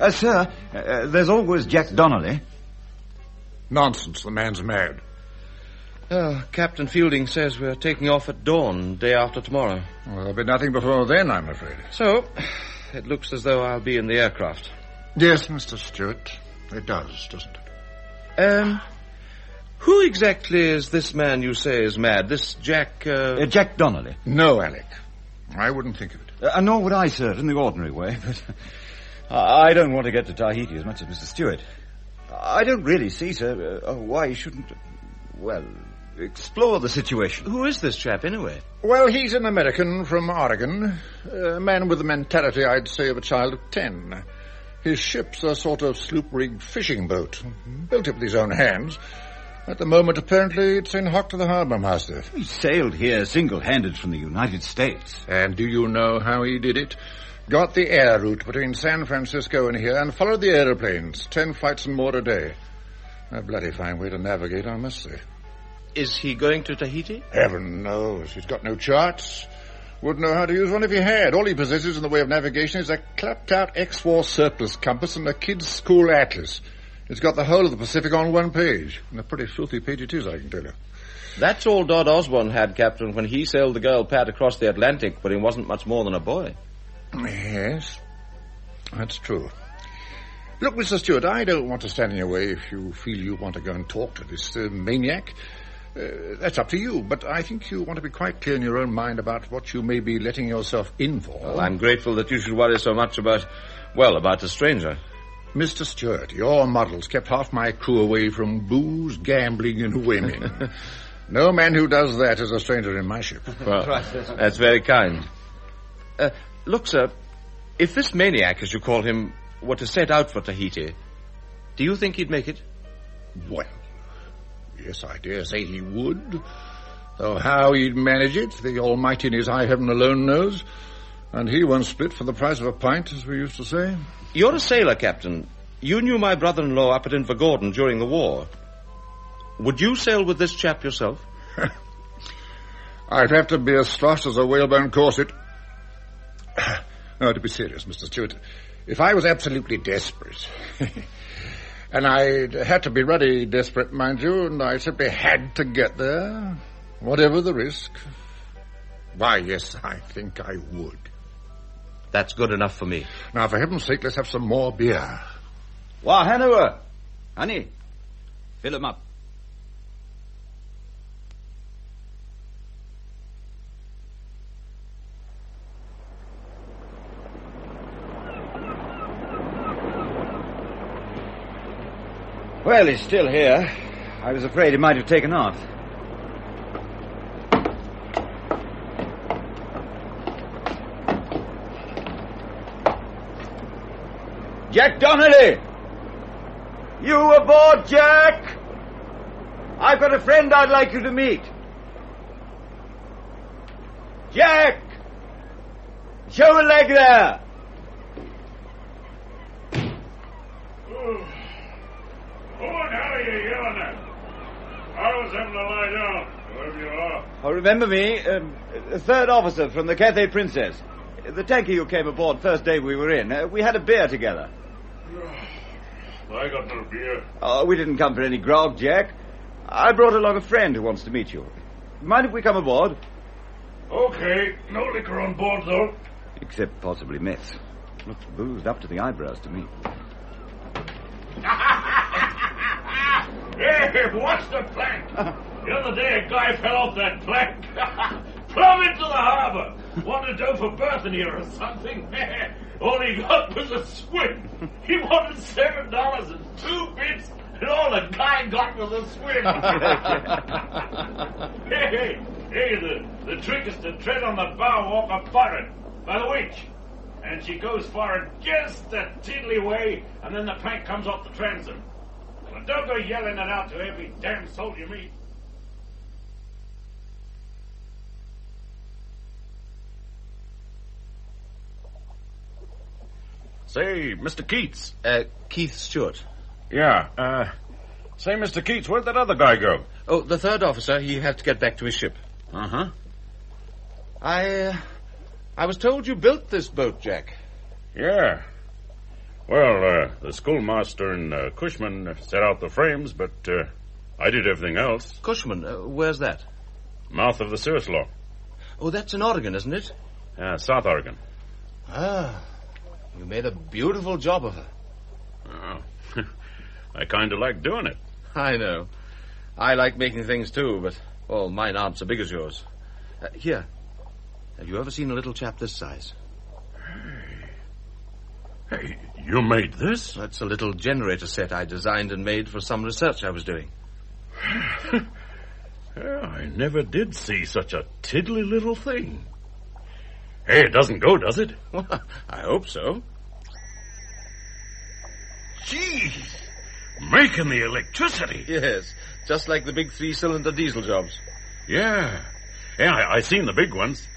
Sir, there's always Jack Donnelly. Nonsense, the man's mad. Captain Fielding says we're taking off at dawn, day after tomorrow. Well, there'll be nothing before then, I'm afraid. So, it looks as though I'll be in the aircraft. Yes, Mr. Stewart, it does, doesn't it? Who exactly is this man you say is mad? This Jack, Jack Donnelly. No, Alec. I wouldn't think of it. Nor would I, sir, in the ordinary way, but I don't want to get to Tahiti as much as Mr. Stewart. I don't really see, sir, why he shouldn't, explore the situation. Who is this chap, anyway? Well, he's an American from Oregon. A man with the mentality, I'd say, of a child of 10. His ship's a sort of sloop-rigged fishing boat, built up with his own hands. At the moment, apparently, it's in hock to the harbour master. He sailed here single-handed from the United States. And do you know how he did it? Got the air route between San Francisco and here and followed the aeroplanes. 10 flights and more a day. A bloody fine way to navigate, I must say. Is he going to Tahiti? Heaven knows. He's got no charts. Wouldn't know how to use one if he had. All he possesses in the way of navigation is a clapped-out ex-war surplus compass and a kid's school atlas. It's got the whole of the Pacific on one page. And a pretty filthy page it is, I can tell you. That's all Dodd Osborne had, Captain, when he sailed the girl Pat across the Atlantic, but he wasn't much more than a boy. Yes, that's true. Look, Mr. Stewart, I don't want to stand in your way if you feel you want to go and talk to this maniac. That's up to you, but I think you want to be quite clear in your own mind about what you may be letting yourself in for. Well, I'm grateful that you should worry so much about a stranger. Mr. Stewart, your models kept half my crew away from booze, gambling, and women. No man who does that is a stranger in my ship. Well, that's very kind. Look, sir, if this maniac, as you call him, were to set out for Tahiti, do you think he'd make it? Well, yes, I dare say he would. Though how he'd manage it, the Almighty in his high heaven alone knows. And he won't split for the price of a pint, as we used to say. You're a sailor, Captain. You knew my brother-in-law up at Invergordon during the war. Would you sail with this chap yourself? I'd have to be as fast as a whalebone corset. No, to be serious, Mr. Stewart, if I was absolutely desperate, and I'd had to be ruddy desperate, mind you, and I simply had to get there, whatever the risk, why, yes, I think I would. That's good enough for me. Now, for heaven's sake, let's have some more beer. Wah, Hanover. Honey, fill 'em up. Well, he's still here. I was afraid he might have taken off. Jack Donnelly! You aboard, Jack? I've got a friend I'd like you to meet. Jack! Show a leg there! I was having to lie down, wherever you are. Oh, remember me? Third officer from the Cathay Princess. The tanker you came aboard first day we were in. We had a beer together. I got no beer. Oh, we didn't come for any grog, Jack. I brought along a friend who wants to meet you. Mind if we come aboard? Okay. No liquor on board, though. Except possibly meth. Looks boozed up to the eyebrows to me. Hey, watch the plank. The other day a guy fell off that plank. Plumb into the harbour. Wanted to go for berth in here or something. All he got was a swim. He wanted $7 and 2 bits, and all the guy got was a swim. Hey, the trick is to tread on the bow walk up forward by the winch. And she goes forward just a tiddly way, and then the plank comes off the transom. But don't go yelling it out to every damn soul you meet. Say, Mr. Keats. Keith Stewart. Yeah, say, Mr. Keats, where'd that other guy go? Oh, the third officer, he had to get back to his ship. Uh-huh. I was told you built this boat, Jack. Yeah. Well, the schoolmaster and Cushman set out the frames, but I did everything else. Cushman, where's that? Mouth of the Surslaw. Oh, that's in Oregon, isn't it? South Oregon. Ah, you made a beautiful job of her. Oh, I kind of like doing it. I know. I like making things, too, but, well, mine aren't so big as yours. Here. Have you ever seen a little chap this size? Hey, you made this? That's a little generator set I designed and made for some research I was doing. Yeah, I never did see such a tiddly little thing. Hey, it doesn't go, does it? Well, I hope so. Gee, making the electricity. Yes, just like the big 3-cylinder diesel jobs. Yeah, I seen the big ones.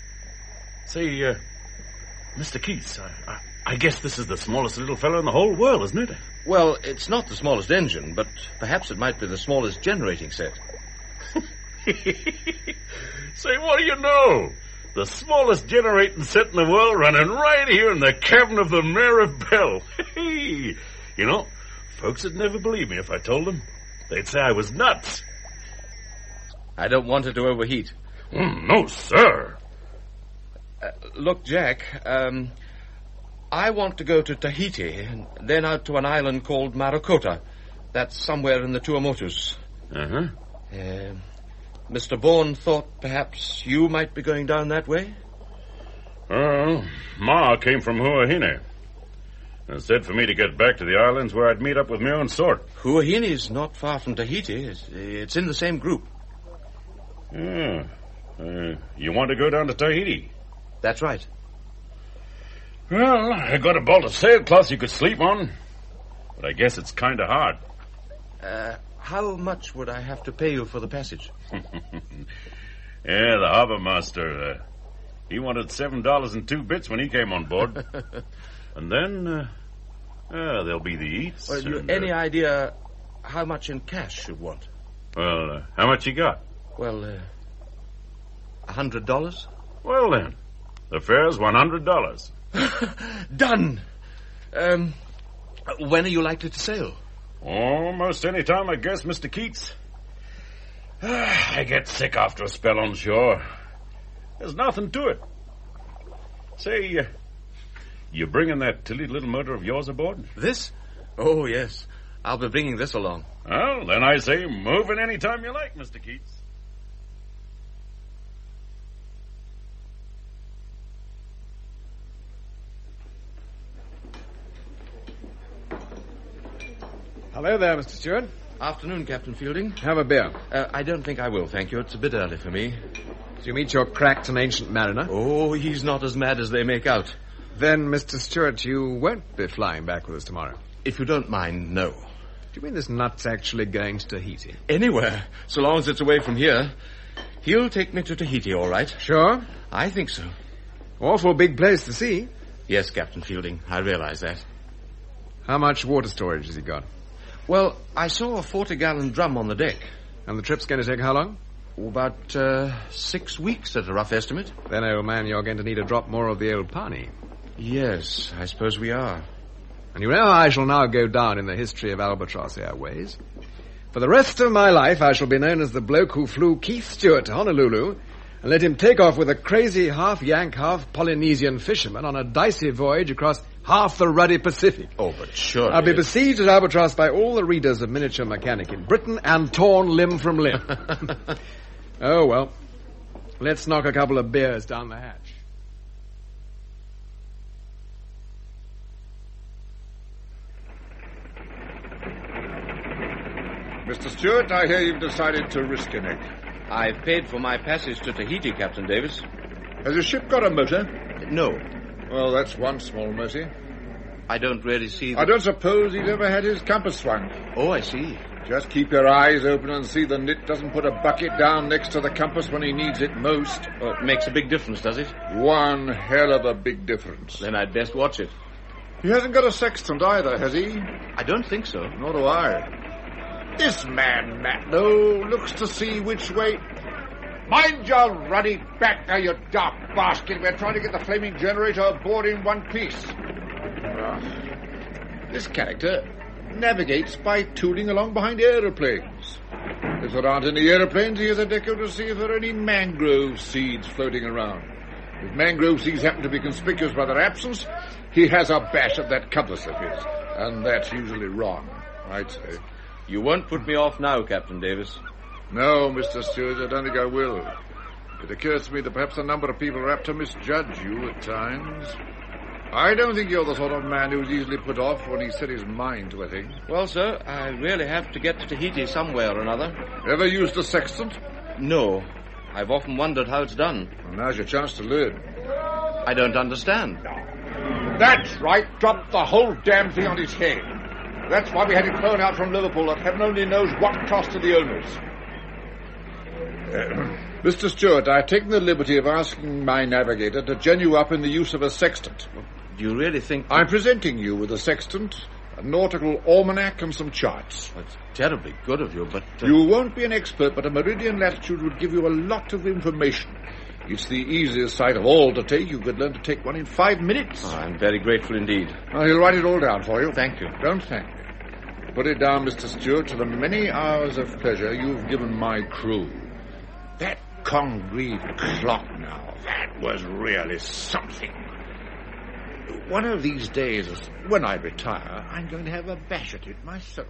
Say, Mr. Keats, I guess this is the smallest little fellow in the whole world, isn't it? Well, it's not the smallest engine, but perhaps it might be the smallest generating set. Say, what do you know? The smallest generating set in the world running right here in the cabin of the Mayor of Bell. You know, folks would never believe me if I told them. They'd say I was nuts. I don't want it to overheat. No, sir. Look, Jack, I want to go to Tahiti and then out to an island called Marakota. That's somewhere in the Tuamotus. Uh-huh. Mr. Bourne thought perhaps you might be going down that way? Ma came from Huahine and said for me to get back to the islands where I'd meet up with my own sort. Huahine's not far from Tahiti. It's in the same group. You want to go down to Tahiti? That's right. Well, I got a bolt of sailcloth you could sleep on, but I guess it's kind of hard. How much would I have to pay you for the passage? The harbor master, he wanted $7.02 when he came on board. And then, there'll be the eats. Well, you any idea how much in cash you want? Well, how much you got? Well, $100. Well, then, the fare's $100. Done. When are you likely to sail? Almost any time, I guess, Mr. Keats. I get sick after a spell on shore. There's nothing to it. Say, you bringing that tilly little motor of yours aboard? This? Oh, yes. I'll be bringing this along. Well, then I say move in any time you like, Mr. Keats. Hello there, Mr. Stewart. Afternoon, Captain Fielding. Have a beer. I don't think I will, thank you. It's a bit early for me. Did you meet your cracked and ancient mariner? Oh, he's not as mad as they make out. Then, Mr. Stewart, you won't be flying back with us tomorrow. If you don't mind, no. Do you mean this nut's actually going to Tahiti? Anywhere, so long as it's away from here. He'll take me to Tahiti, all right. Sure? I think so. Awful big place to see. Yes, Captain Fielding, I realize that. How much water storage has he got? Well, I saw a 40-gallon drum on the deck. And the trip's going to take how long? About 6 weeks at a rough estimate. Then, old man, you're going to need a drop more of the old Pani. Yes, I suppose we are. And you know I shall now go down in the history of Albatross Airways. For the rest of my life, I shall be known as the bloke who flew Keith Stewart to Honolulu and let him take off with a crazy half-Yank, half-Polynesian fisherman on a dicey voyage across half the ruddy Pacific. Oh, but surely... I'll be besieged at Albatross by all the readers of Miniature Mechanic in Britain and torn limb from limb. Oh, well, let's knock a couple of beers down the hatch. Mr. Stewart, I hear you've decided to risk your neck. I've paid for my passage to Tahiti, Captain Davis. Has your ship got a motor? No. Well, that's one small mercy. I don't really see... I don't suppose he's ever had his compass swung. Oh, I see. Just keep your eyes open and see the Nit doesn't put a bucket down next to the compass when he needs it most. Oh, it makes a big difference, does it? One hell of a big difference. Then I'd best watch it. He hasn't got a sextant either, has he? I don't think so. Nor do I. This man, Matlow, looks to see which way... Mind your ruddy back now, you dark bastard. We're trying to get the flaming generator aboard in one piece. This character navigates by tooling along behind aeroplanes. If there aren't any aeroplanes, he has a deco to see if there are any mangrove seeds floating around. If mangrove seeds happen to be conspicuous by their absence, he has a bash at that compass of his. And that's usually wrong, I'd say. You won't put me off now, Captain Davis. No, Mr. Stewart, I don't think I will. It occurs to me that perhaps a number of people are apt to misjudge you at times. I don't think you're the sort of man who's easily put off when he's set his mind to a thing. Well, sir, I really have to get to Tahiti somewhere or another. Ever used a sextant? No. I've often wondered how it's done. Well, now's your chance to learn. I don't understand. That's right. Drop the whole damn thing on his head. That's why we had it flown out from Liverpool at heaven only knows what cost to the owners. Mr. Stewart, I've taken the liberty of asking my navigator to gin you up in the use of a sextant. Do you really think... I'm presenting you with a sextant, a nautical almanac, and some charts. That's terribly good of you, but... You won't be an expert, but a meridian latitude would give you a lot of information. It's the easiest sight of all to take. You could learn to take one in 5 minutes. Oh, I'm very grateful indeed. He'll write it all down for you. Thank you. Don't thank me. Put it down, Mr. Stewart, to the many hours of pleasure you've given my crew. That Congreve clock now, that was really something. One of these days, when I retire, I'm going to have a bash at it myself.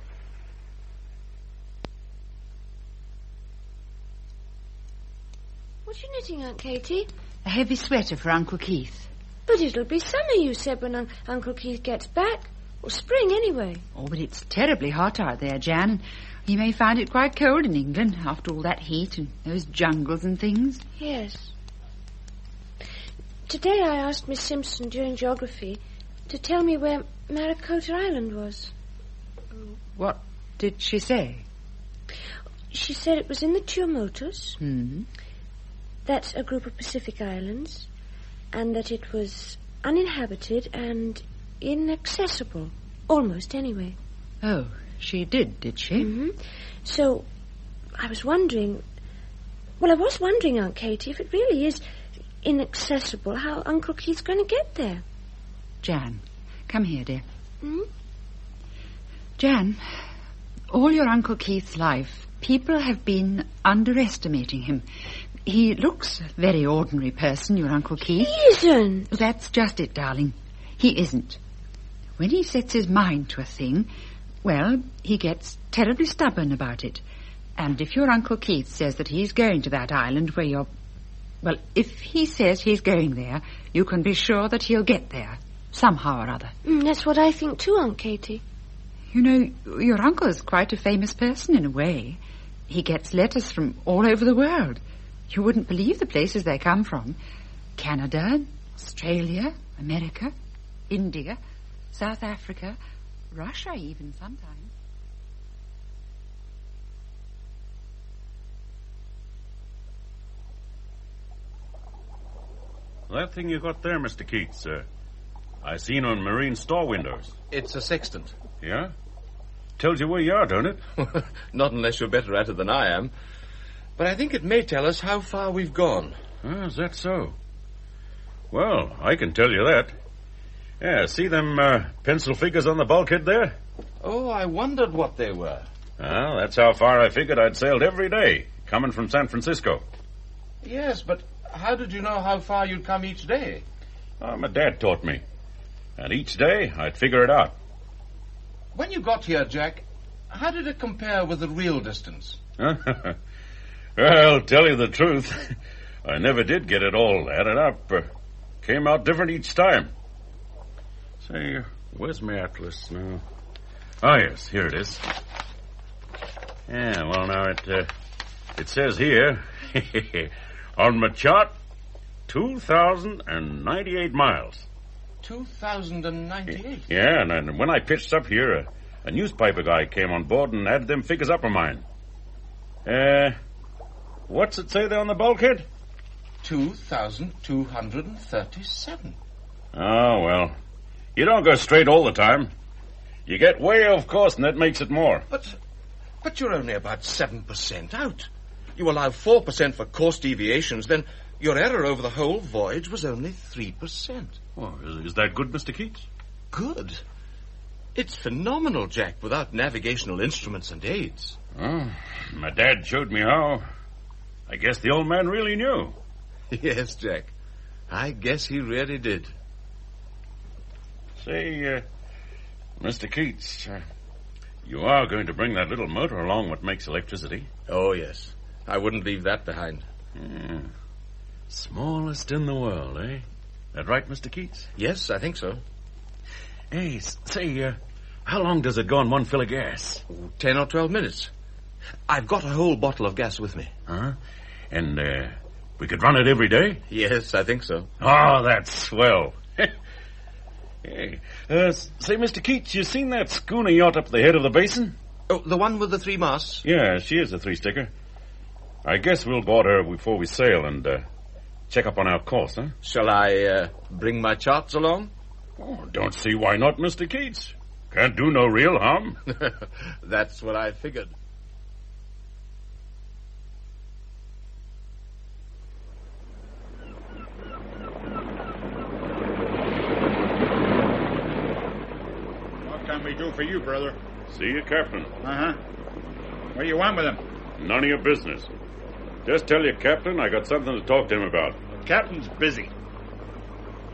What are you knitting, Aunt Katie? A heavy sweater for Uncle Keith. But it'll be summer, you said, when Uncle Keith gets back. Or spring, anyway. Oh, but it's terribly hot out there, Jan. You may find it quite cold in England after all that heat and those jungles and things. Yes. Today I asked Miss Simpson during geography to tell me where Maracota Island was. What did she say? She said it was in the Tuamotus. Hmm. That's a group of Pacific islands. And that it was uninhabited and inaccessible. Almost, anyway. Oh, she did she? Mm-hmm. So, I was wondering... Well, I was wondering, Aunt Katie, if it really is inaccessible, how Uncle Keith's going to get there. Jan, come here, dear. Hmm? Jan, all your Uncle Keith's life, people have been underestimating him. He looks a very ordinary person, your Uncle Keith. He isn't. That's just it, darling. He isn't. When he sets his mind to a thing, well, he gets terribly stubborn about it. And if your Uncle Keith says that he's going to that island where you're... Well, if he says he's going there, you can be sure that he'll get there, somehow or other. That's what I think too, Aunt Katie. You know, your uncle's quite a famous person in a way. He gets letters from all over the world. You wouldn't believe the places they come from. Canada, Australia, America, India, South Africa, Russia even sometimes. That thing you got there, Mr. Keats, I seen on marine store windows. It's a sextant. Yeah? Tells you where you are, don't it? Not unless you're better at it than I am. But I think it may tell us how far we've gone. Oh, is that so? Well, I can tell you that. Yeah, see them pencil figures on the bulkhead there? Oh, I wondered what they were. Well, that's how far I figured I'd sailed every day, coming from San Francisco. Yes, but how did you know how far you'd come each day? Oh, my dad taught me. And each day, I'd figure it out. When you got here, Jack, how did it compare with the real distance? Well, tell you the truth, I never did get it all added up. Came out different each time. Say, where's my atlas now? Oh, yes, here it is. Yeah, well, now, it says here, on my chart, 2,098 miles. 2,098? Yeah, and when I pitched up here, a newspaper guy came on board and added them figures up of mine. What's it say there on the bulkhead? 2,237. Oh, well, you don't go straight all the time. You get way off course, and that makes it more. But you're only about 7% out. You allow 4% for course deviations, then your error over the whole voyage was only 3%. Oh, is that good, Mr. Keats? Good? It's phenomenal, Jack, without navigational instruments and aids. Oh, my dad showed me how. I guess the old man really knew. Yes, Jack. I guess he really did. Say, Mr. Keats, you are going to bring that little motor along what makes electricity? Oh, yes. I wouldn't leave that behind. Yeah. Smallest in the world, eh? That right, Mr. Keats? Yes, I think so. Hey, say, how long does it go on one fill of gas? 10 or 12 minutes. I've got a whole bottle of gas with me. Huh? And, we could run it every day? Yes, I think so. Oh, that's swell. Hey, say, Mr. Keats, you seen that schooner yacht up the head of the basin? Oh, the one with the 3 masts? Yeah, she is a 3-sticker. I guess we'll board her before we sail and, check up on our course, huh? Shall I, bring my charts along? Oh, don't see why not, Mr. Keats. Can't do no real harm. That's what I figured. What can we do for you, brother? See you, Captain. Uh-huh. What do you want with him? None of your business. Just tell your captain I got something to talk to him about. The captain's busy.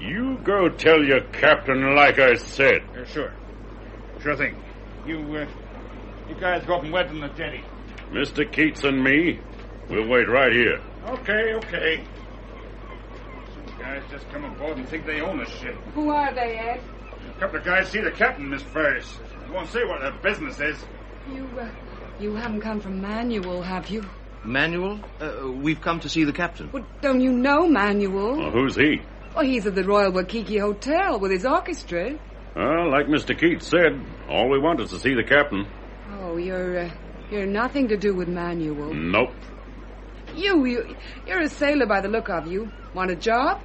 You go tell your captain like I said. Sure. Sure thing. You guys go up and wait on the jetty. Mr. Keats and me, we'll wait right here. Okay. Some guys just come aboard and think they own the ship. Who are they, Ed? A couple of guys see the captain, Miss Ferris. Won't say what their business is. You haven't come from Manuel, have you? Manuel? We've come to see the captain. Well, don't you know Manuel? Well, who's he? Well, he's at the Royal Waikiki Hotel with his orchestra. Well, like Mr. Keats said, all we want is to see the captain. Oh, you're nothing to do with Manuel. Nope. You're a sailor by the look of you. Want a job?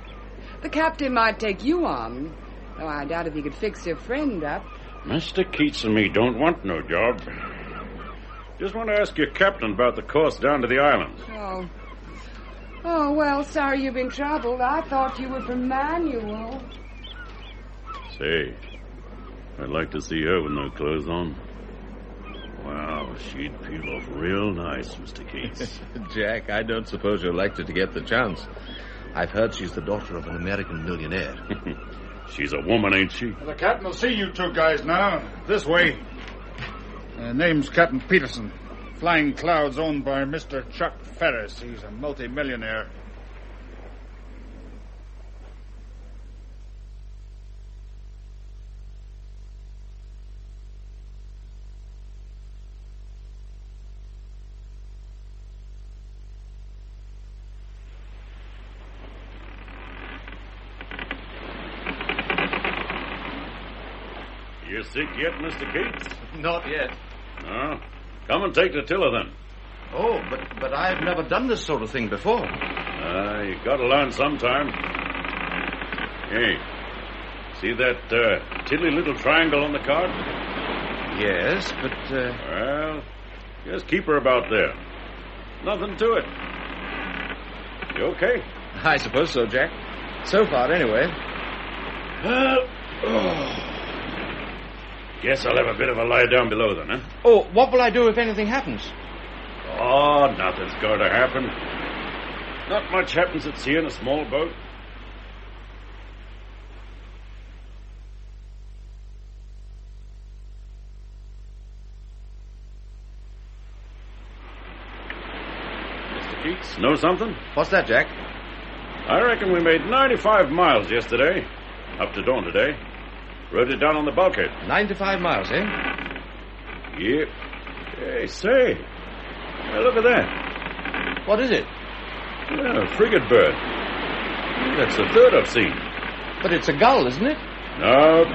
The captain might take you on. Though I doubt if he could fix your friend up. Mr. Keats and me don't want no job. Just want to ask your captain about the course down to the islands. Oh, well, sorry you've been troubled. I thought you were from Manuel. Say, I'd like to see her with no clothes on. Wow, she'd peel off real nice, Mr. Keats. Jack, I don't suppose you're likely to get the chance. I've heard she's the daughter of an American millionaire. She's a woman, ain't she? The captain will see you two guys now. This way. Name's Captain Peterson. Flying Clouds owned by Mr. Chuck Ferris. He's a multi-millionaire. You sick yet, Mr. Keats? Not yet. No. Come and take the tiller, then. Oh, but I've never done this sort of thing before. You gotta learn sometime. Hey, see that tiddly little triangle on the card? Yes, but... Well, just keep her about there. Nothing to it. You okay? I suppose so, Jack. So far, anyway. Guess I'll have a bit of a lie down below then, huh? Oh, what will I do if anything happens? Oh, nothing's going to happen. Not much happens at sea in a small boat. Mr. Keats, know something? What's that, Jack? I reckon we made 95 miles yesterday. Up to dawn today. Rode it down on the bulkhead. 95 miles, eh? Yep. Hey, say. Hey, look at that. What is it? Yeah, a frigate bird. That's the third I've seen. But it's a gull, isn't it? No.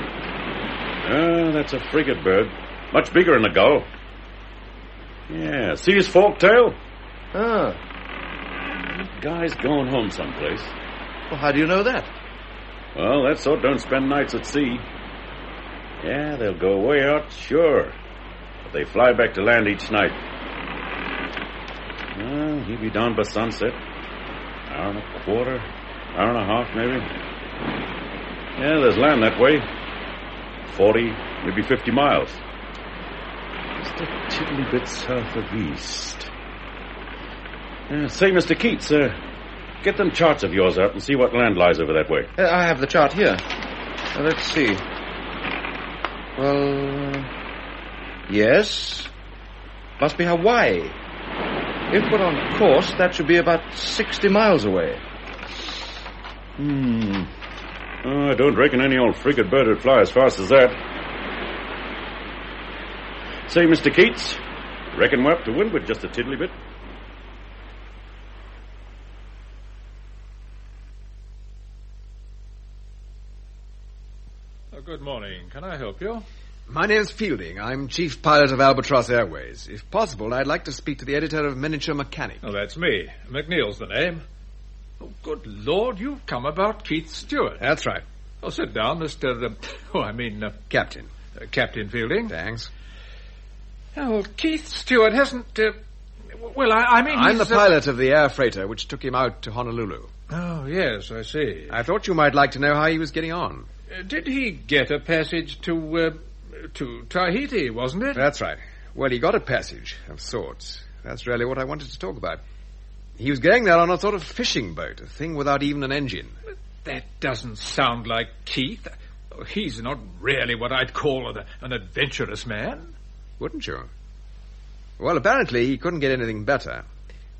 That's a frigate bird. Much bigger than a gull. Yeah, see his forked tail? That guy's going home someplace. Well, how do you know that? Well, that sort don't spend nights at sea. Yeah, they'll go way out, sure. But they fly back to land each night. Well, he'll be down by sunset. Hour and a quarter, hour and a half, maybe. Yeah, there's land that way. 40, maybe 50 miles. Just a tiddly bit south of east. Say, Mr. Keats, get them charts of yours out and see what land lies over that way. I have the chart here. Let's see. Well, yes. Must be Hawaii. If we're on course, that should be about 60 miles away. Oh, I don't reckon any old frigate bird would fly as fast as that. Say, Mr. Keats, reckon we're up to windward just a tiddly bit. Good morning. Can I help you? My name's Fielding. I'm chief pilot of Albatross Airways. If possible, I'd like to speak to the editor of Miniature Mechanic. Oh, that's me. McNeil's the name. Oh, good Lord, you've come about Keith Stewart. That's right. Oh, sit down, Mr. Captain. Captain Fielding. Thanks. Oh, well, Keith Stewart hasn't... I mean... I'm the pilot of the air freighter which took him out to Honolulu. Oh, yes, I see. I thought you might like to know how he was getting on. Did he get a passage to Tahiti, wasn't it? That's right. Well, he got a passage of sorts. That's really what I wanted to talk about. He was going there on a sort of fishing boat, a thing without even an engine. That doesn't sound like Keith. He's not really what I'd call an adventurous man. Wouldn't you? Well, apparently he couldn't get anything better.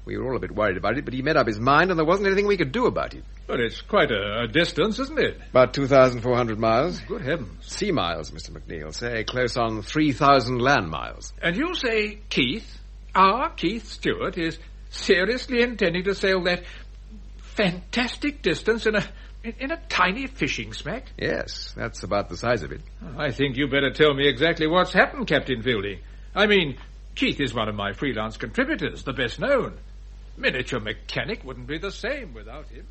We were all a bit worried about it, but he made up his mind and there wasn't anything we could do about it. But it's quite a distance, isn't it? About 2,400 miles. Good heavens. Sea miles, Mr. McNeil. Say close on 3,000 land miles. And you say Keith, our Keith Stewart, is seriously intending to sail that fantastic distance in a tiny fishing smack? Yes, that's about the size of it. I think you better tell me exactly what's happened, Captain Fielding. I mean, Keith is one of my freelance contributors, the best known. Miniature mechanic wouldn't be the same without him.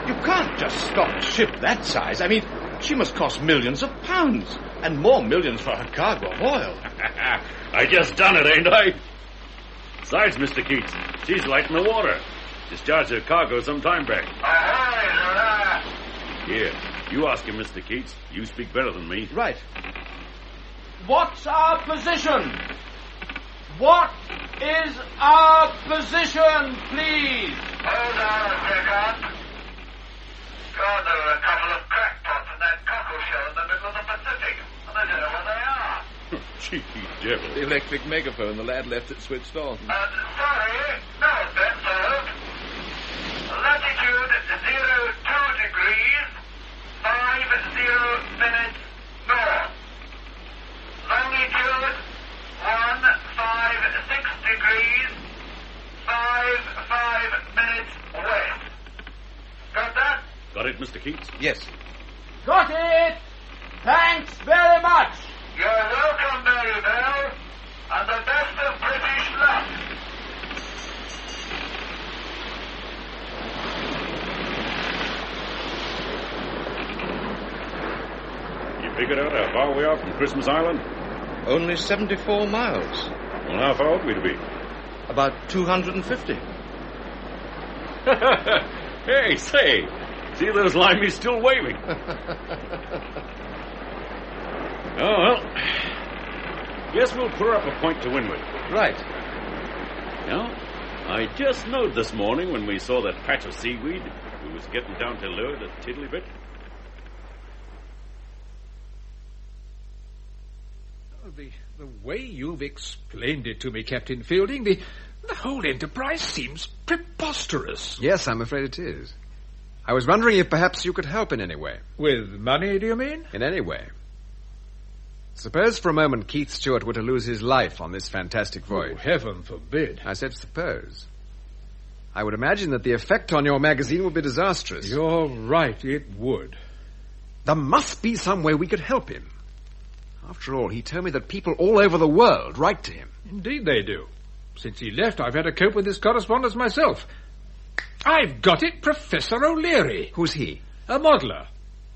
You can't just stop a ship that size. I mean, she must cost millions of pounds. And more millions for her cargo of oil. I just done it, ain't I? Besides, Mr. Keats, she's light in the water. Discharged her cargo some time back. Here, you ask him, Mr. Keats. You speak better than me. Right. What's our position? What is our position, please? Hold on a second. God, there are a couple of crackpots in that cockle shell in the middle of the Pacific. And I don't know where they are. Cheeky devil. The electric megaphone. The lad left it switched on. Sorry, no offense, old. Latitude 02 degrees, 50 minutes north. Longitude 156 degrees, 55 minutes west. Got that? Got it, Mr. Keats? Yes. Got it! Thanks very much! You're welcome, Mary Bell, and the best of British luck. You figured out how far we are from Christmas Island? Only 74 miles. Well, how far ought we to be? About 250. Hey, say, see those limeys still waving? Oh, well, guess we'll put up a point to windward. Right. Now, I just knowed this morning when we saw that patch of seaweed, we was getting down to leeward a tiddly bit. The way you've explained it to me, Captain Fielding, the whole enterprise seems preposterous. Yes, I'm afraid it is. I was wondering if perhaps you could help in any way. With money, do you mean? In any way. Suppose for a moment Keith Stewart were to lose his life on this fantastic voyage. Oh, heaven forbid. I said suppose. I would imagine that the effect on your magazine would be disastrous. You're right, it would. There must be some way we could help him. After all, he told me that people all over the world write to him. Indeed they do. Since he left, I've had to cope with his correspondence myself. I've got it, Professor O'Leary. Who's he? A modeller,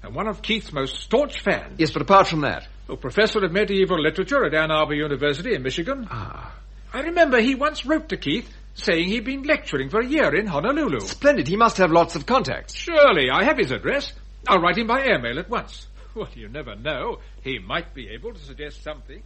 and one of Keith's most staunch fans. Yes, but apart from that? A professor of medieval literature at Ann Arbor University in Michigan. Ah. I remember he once wrote to Keith saying he'd been lecturing for a year in Honolulu. Splendid. He must have lots of contacts. Surely. I have his address. I'll write him by airmail at once. Well, you never know. He might be able to suggest something.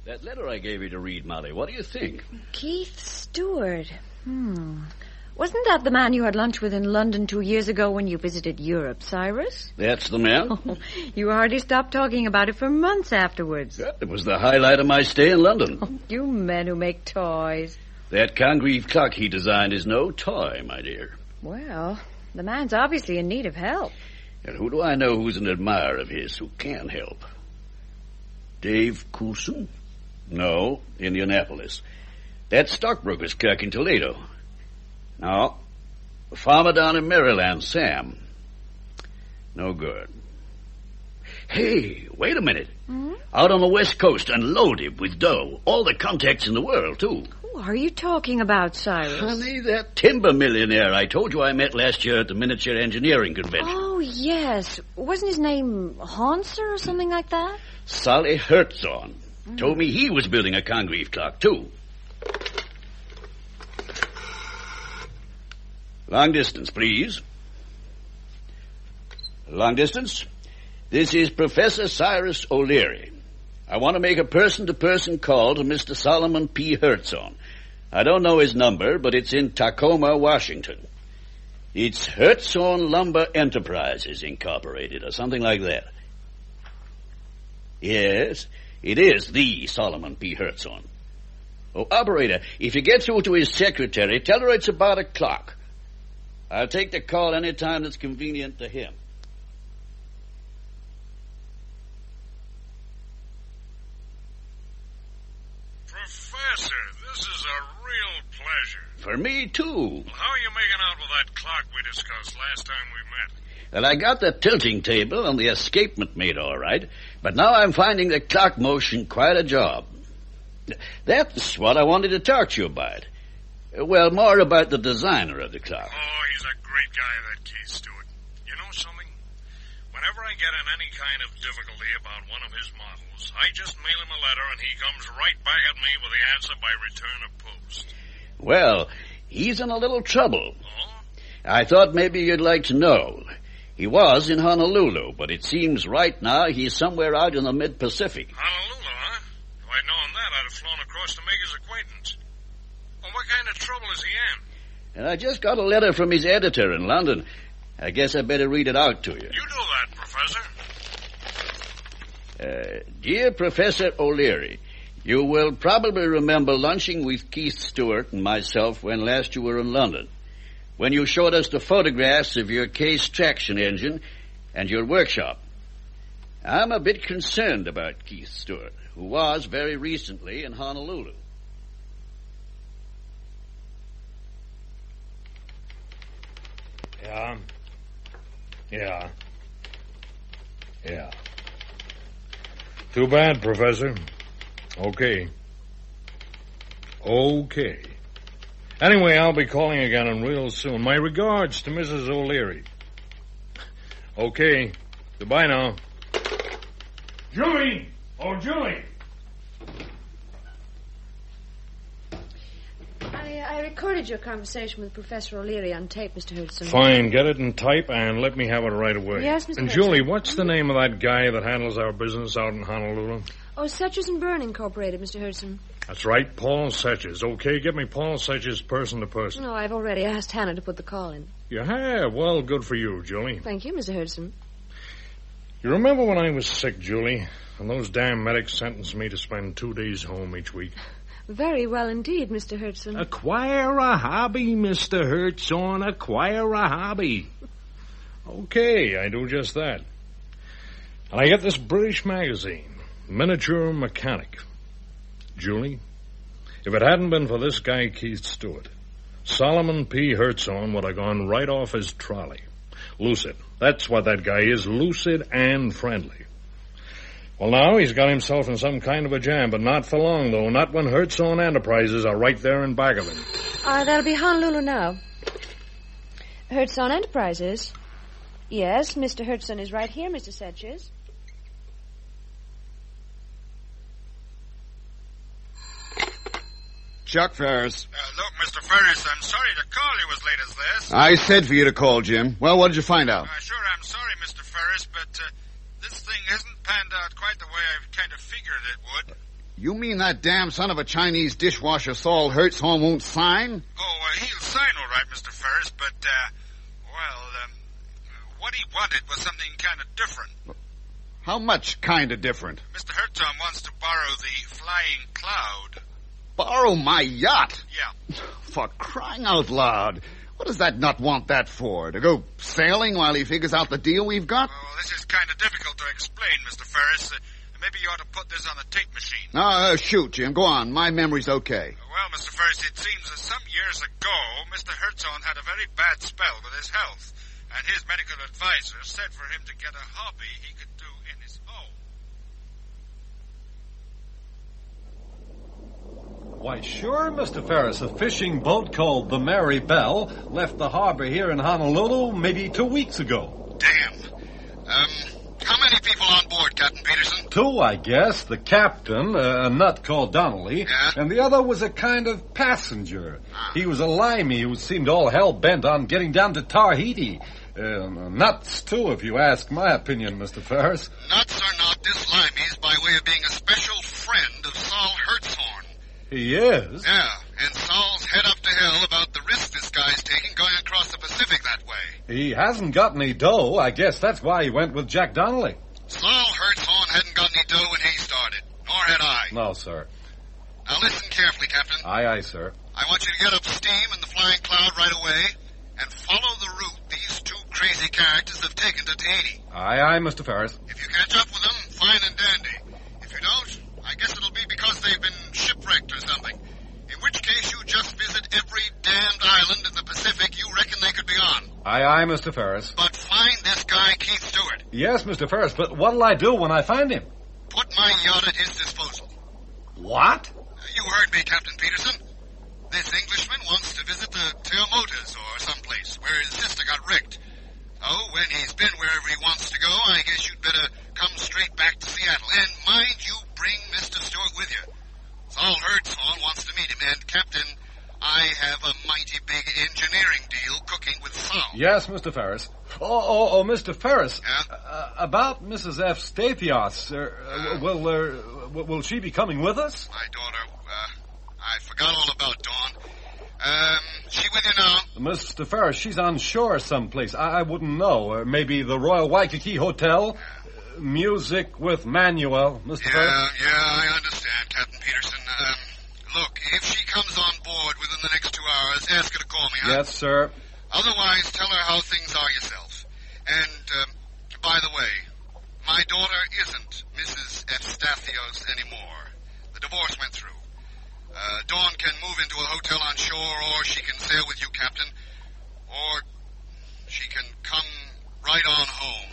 That letter I gave you to read, Molly, what do you think? Keith Stewart. Wasn't that the man you had lunch with in London 2 years ago when you visited Europe, Cyrus? That's the man. Oh, you hardly stopped talking about it for months afterwards. It was the highlight of my stay in London. Oh, you men who make toys. That Congreve clock he designed is no toy, my dear. Well, the man's obviously in need of help. And who do I know who's an admirer of his who can help? Dave Coulson? No, Indianapolis. That stockbroker's clerk in Toledo. No. A farmer down in Maryland, Sam. No good. Hey, wait a minute. Hmm? Out on the West Coast and loaded with dough. All the contacts in the world, too. Who are you talking about, Cyrus? Honey, that timber millionaire I told you I met last year at the miniature engineering convention. Oh, yes. Wasn't his name Haunser or something like that? Solly Hertzon. Told me he was building a Congreve clock, too. Long distance, please. Long distance. This is Professor Cyrus O'Leary. I want to make a person-to-person call to Mr. Solomon P. Hertzon. I don't know his number, but it's in Tacoma, Washington. It's Hertzon Lumber Enterprises, Incorporated, or something like that. Yes, it is the Solomon P. Hertzon. Oh, operator, if you get through to his secretary, tell her it's about 1:00. I'll take the call any time that's convenient to him. Professor, this is a real pleasure. For me, too. Well, how are you making out with that clock we discussed last time we met? Well, I got the tilting table and the escapement made all right, but now I'm finding the clock motion quite a job. That's what I wanted to talk to you about. Well, more about the designer of the clock. Oh, he's a great guy, that Keith Stewart. You know something? Whenever I get in any kind of difficulty about one of his models, I just mail him a letter and he comes right back at me with the answer by return of post. Well, he's in a little trouble. Oh? I thought maybe you'd like to know. He was in Honolulu, but it seems right now he's somewhere out in the mid-Pacific. Honolulu, huh? If I'd known that, I'd have flown across to make his acquaintance. Well, what kind of trouble is he in? And I just got a letter from his editor in London. I guess I better read it out to you. You do that, Professor. Dear Professor O'Leary, you will probably remember lunching with Keith Stewart and myself when last you were in London, when you showed us the photographs of your case traction engine and your workshop. I'm a bit concerned about Keith Stewart, who was very recently in Honolulu. Yeah. Too bad, Professor. Okay. Anyway, I'll be calling again real soon. My regards to Mrs. O'Leary. Okay. Goodbye now. Julie! Oh, Julie! I recorded your conversation with Professor O'Leary on tape, Mr. Hudson. Fine. Get it in type and let me have it right away. Yes, Mr. And Hudson. Julie, what's the name of that guy that handles our business out in Honolulu? Oh, Setchers and Byrne Incorporated, Mr. Hudson. That's right, Paul Setchers. Okay, give me Paul Setchers person to person. No, I've already asked Hannah to put the call in. You have? Well, good for you, Julie. Thank you, Mr. Hudson. You remember when I was sick, Julie, and those damn medics sentenced me to spend 2 days home each week? Very well indeed, Mr. Hudson. Acquire a hobby, Mr. Hertzon. Acquire a hobby. Okay, I do just that. And I get this British magazine, Miniature Mechanic. Julie, if it hadn't been for this guy, Keith Stewart, Solomon P. Hertzon would have gone right off his trolley. Lucid. That's what that guy is, lucid and friendly. Well, now he's got himself in some kind of a jam, but not for long, though. Not when Hertzon Enterprises are right there in back of him. That'll be Honolulu now. Hertzon Enterprises. Yes, Mr. Hertzon is right here, Mr. Setchers. Chuck Ferris. Look, Mr. Ferris, I'm sorry to call you as late as this. I said for you to call, Jim. Well, what did you find out? Sure, I'm sorry, Mr. Ferris, but this thing hasn't panned out quite the way I kind of figured it would. You mean that damn son of a Chinese dishwasher Saul Hertzon won't sign? Oh, he'll sign all right, Mr. Ferris, but, what he wanted was something kind of different. How much kind of different? Mr. Hertzon wants to borrow the Flying Cloud. Borrow my yacht? Yeah. For crying out loud. What does that nut want that for? To go sailing while he figures out the deal we've got? Well, this is kind of difficult to explain, Mr. Ferris. maybe you ought to put this on the tape machine. Shoot, Jim. Go on. My memory's okay. Well, Mr. Ferris, it seems that some years ago, Mr. Hertzon had a very bad spell with his health, and his medical advisor said for him to get a hobby he could do in his own. Why, sure, Mr. Ferris. A fishing boat called the Mary Bell left the harbor here in Honolulu maybe 2 weeks ago. Damn. How many people on board, Captain Peterson? 2, I guess. The captain, a nut called Donnelly, and the other was a kind of passenger. He was a limey who seemed all hell-bent on getting down to Tahiti. Nuts, too, if you ask my opinion, Mr. Ferris. Nuts or not, this limey's by way of being a special friend of Saul Hertzhorn. He is? Yeah, and Saul's head up to hell about the risk this guy's taking going across the Pacific that way. He hasn't got any dough. I guess that's why he went with Jack Donnelly. Saul Hertzhorn hadn't got any dough when he started, nor had I. No, sir. Now listen carefully, Captain. Aye, aye, sir. I want you to get up steam in the Flying Cloud right away and follow the route these 2 crazy characters have taken to Tahiti. Aye, aye, Mr. Ferris. If you catch up with them, fine and dandy. If you don't, I guess it'll be because they've been shipwrecked or something. In which case you just visit every damned island in the Pacific you reckon they could be on. Aye, aye, Mr. Ferris. But find this guy, Keith Stewart. Yes, Mr. Ferris, but what'll I do when I find him? Put my yacht at his disposal. What? You heard me, Captain Peterson. This Englishman wants to visit the Tuamotus or someplace where his sister got wrecked. Oh, when he's been wherever he wants to go, I guess you'd better come straight back to Seattle. And mind you bring Mr. Stewart with you. Saul Hertzhorn wants to meet him. And, Captain, I have a mighty big engineering deal cooking with Saul. Yes, Mr. Ferris. Oh, Mr. Ferris. Yeah? About Mrs. F. Staphios, will she be coming with us? My daughter, I forgot all about Dawn. She with you now? Mr. Ferris, she's on shore someplace. I wouldn't know. Maybe the Royal Waikiki Hotel. Music with Manuel, Mr. Ferris. Yeah, I understand, Captain Peterson. Look, if she comes on board within the next 2 hours, ask her to call me, huh? Yes, sir. Otherwise, tell her how things are yourself. And, by the way, my daughter isn't Mrs. F. Staphios anymore. The divorce went through. Dawn can move into a hotel on shore, or she can sail with you, Captain. Or she can come right on home.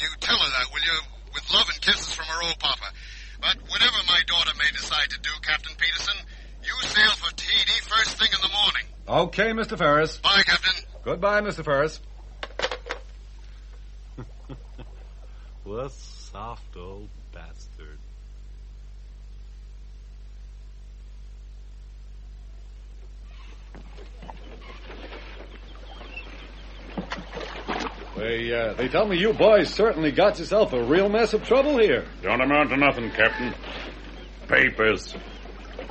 You tell her that, will you? With love and kisses from her old papa. But whatever my daughter may decide to do, Captain Peterson, you sail for Tahiti first thing in the morning. Okay, Mr. Ferris. Bye, Captain. Goodbye, Mr. Ferris. What a soft old bastard. They tell me you boys certainly got yourself a real mess of trouble here. Don't amount to nothing, Captain. Papers.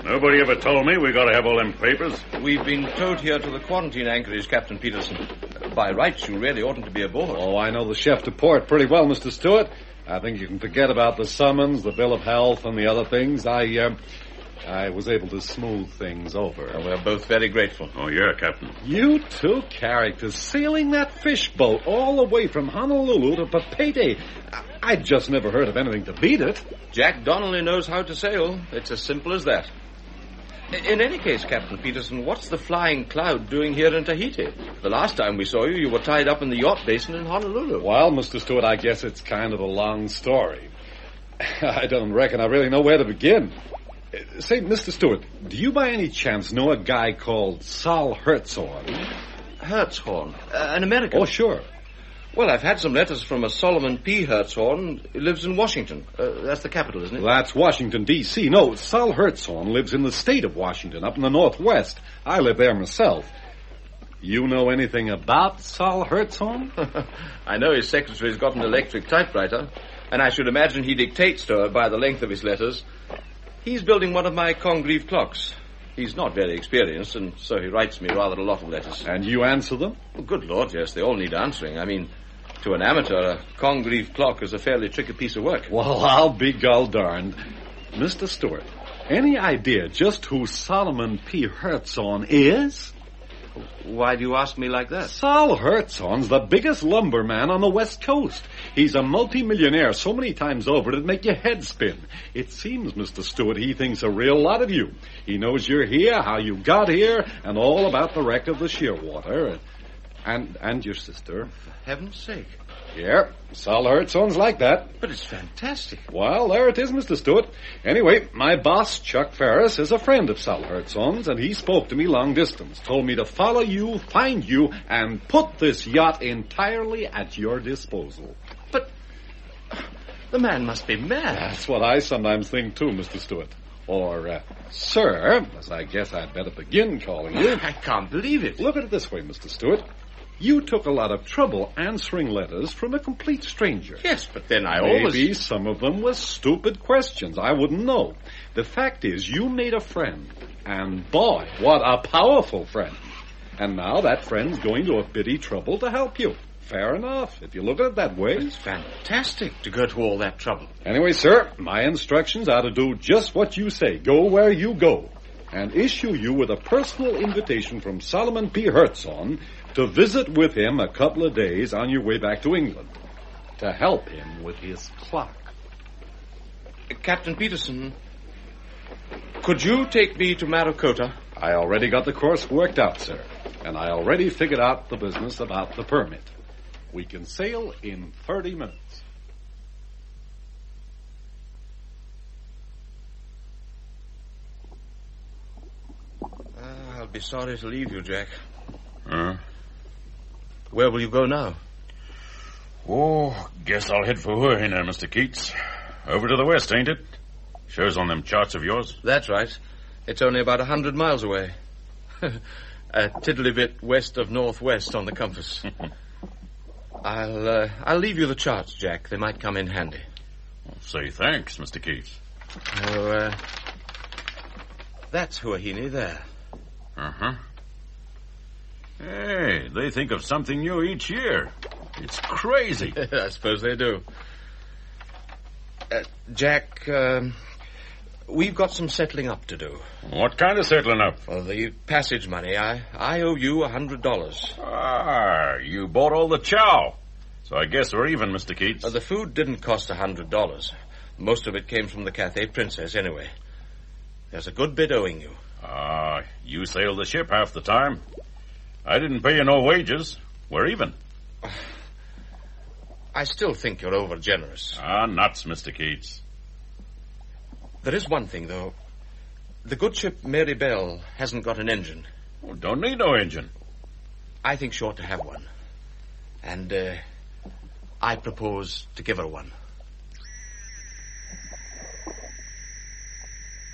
Nobody ever told me we got to have all them papers. We've been towed here to the quarantine anchorage, Captain Peterson. By rights, you really oughtn't to be aboard. Oh, I know the chef to port pretty well, Mr. Stewart. I think you can forget about the summons, the bill of health, and the other things. I was able to smooth things over. Well, we're both very grateful. Oh, yeah, Captain. You 2 characters sailing that fish boat all the way from Honolulu to Papeete. I'd just never heard of anything to beat it. Jack Donnelly knows how to sail. It's as simple as that. In any case, Captain Peterson, what's the Flying Cloud doing here in Tahiti? The last time we saw you, you were tied up in the yacht basin in Honolulu. Well, Mr. Stewart, I guess it's kind of a long story. I don't reckon I really know where to begin. Say, Mr. Stewart, do you by any chance know a guy called Saul Hertzhorn? Hertzhorn? An American? Oh, sure. Well, I've had some letters from a Solomon P. Hertzhorn. He lives in Washington. That's the capital, isn't it? That's Washington, D.C. No, Saul Hertzhorn lives in the state of Washington, up in the Northwest. I live there myself. You know anything about Saul Hertzhorn? I know his secretary's got an electric typewriter, and I should imagine he dictates to her by the length of his letters. He's building one of my Congreve clocks. He's not very experienced, and so he writes me rather a lot of letters. And you answer them? Well, good Lord, yes, they all need answering. I mean, to an amateur, a Congreve clock is a fairly tricky piece of work. Well, I'll be gol-darned. Mr. Stewart, any idea just who Solomon P. Hertzhorn is? Why do you ask me like that? Sal Hertzon's the biggest lumberman on the West Coast. He's a multi-millionaire so many times over it'd make your head spin. It seems, Mr. Stewart, he thinks a real lot of you. He knows you're here, how you got here, and all about the wreck of the Shearwater. And your sister. For heaven's sake. Yeah, Sal Hertzon's like that. But it's fantastic. Well, there it is, Mr. Stewart. Anyway, my boss, Chuck Ferris, is a friend of Sal Hertzon's, and he spoke to me long distance, told me to follow you, find you, and put this yacht entirely at your disposal. But the man must be mad. That's what I sometimes think, too, Mr. Stewart. Or, sir, as I guess I'd better begin calling you. I can't believe it. Look at it this way, Mr. Stewart. You took a lot of trouble answering letters from a complete stranger. Yes, but then Maybe some of them were stupid questions. I wouldn't know. The fact is, you made a friend. And boy, what a powerful friend. And now that friend's going to a bitty trouble to help you. Fair enough, if you look at it that way. It's fantastic to go to all that trouble. Anyway, sir, my instructions are to do just what you say. Go where you go. And issue you with a personal invitation from Solomon P. Hertzon to visit with him a couple of days on your way back to England to help him with his clock. Captain Peterson, could you take me to Maracota? I already got the course worked out, sir, and I already figured out the business about the permit. We can sail in 30 minutes. I'll be sorry to leave you, Jack. Huh? Where will you go now? Oh, guess I'll head for Huahine, Mr. Keats. Over to the west, ain't it? Shows on them charts of yours. That's right. It's only about 100 miles away. A tiddly bit west of northwest on the compass. I'll leave you the charts, Jack. They might come in handy. Well, say thanks, Mr. Keats. Oh, that's Huahine there. Uh-huh. Hey, they think of something new each year. It's crazy. I suppose they do. Jack, we've got some settling up to do. What kind of settling up? Well, the passage money. I owe you $100. Ah, you bought all the chow. So I guess we're even, Mr. Keats. The food didn't cost $100. Most of it came from the Cathay Princess, anyway. There's a good bit owing you. Ah, you sailed the ship half the time. I didn't pay you no wages. We're even. I still think you're over-generous. Ah, nuts, Mr. Keats. There is one thing, though. The good ship Mary Bell hasn't got an engine. Well, don't need no engine. I think she ought to have one. And, I propose to give her one.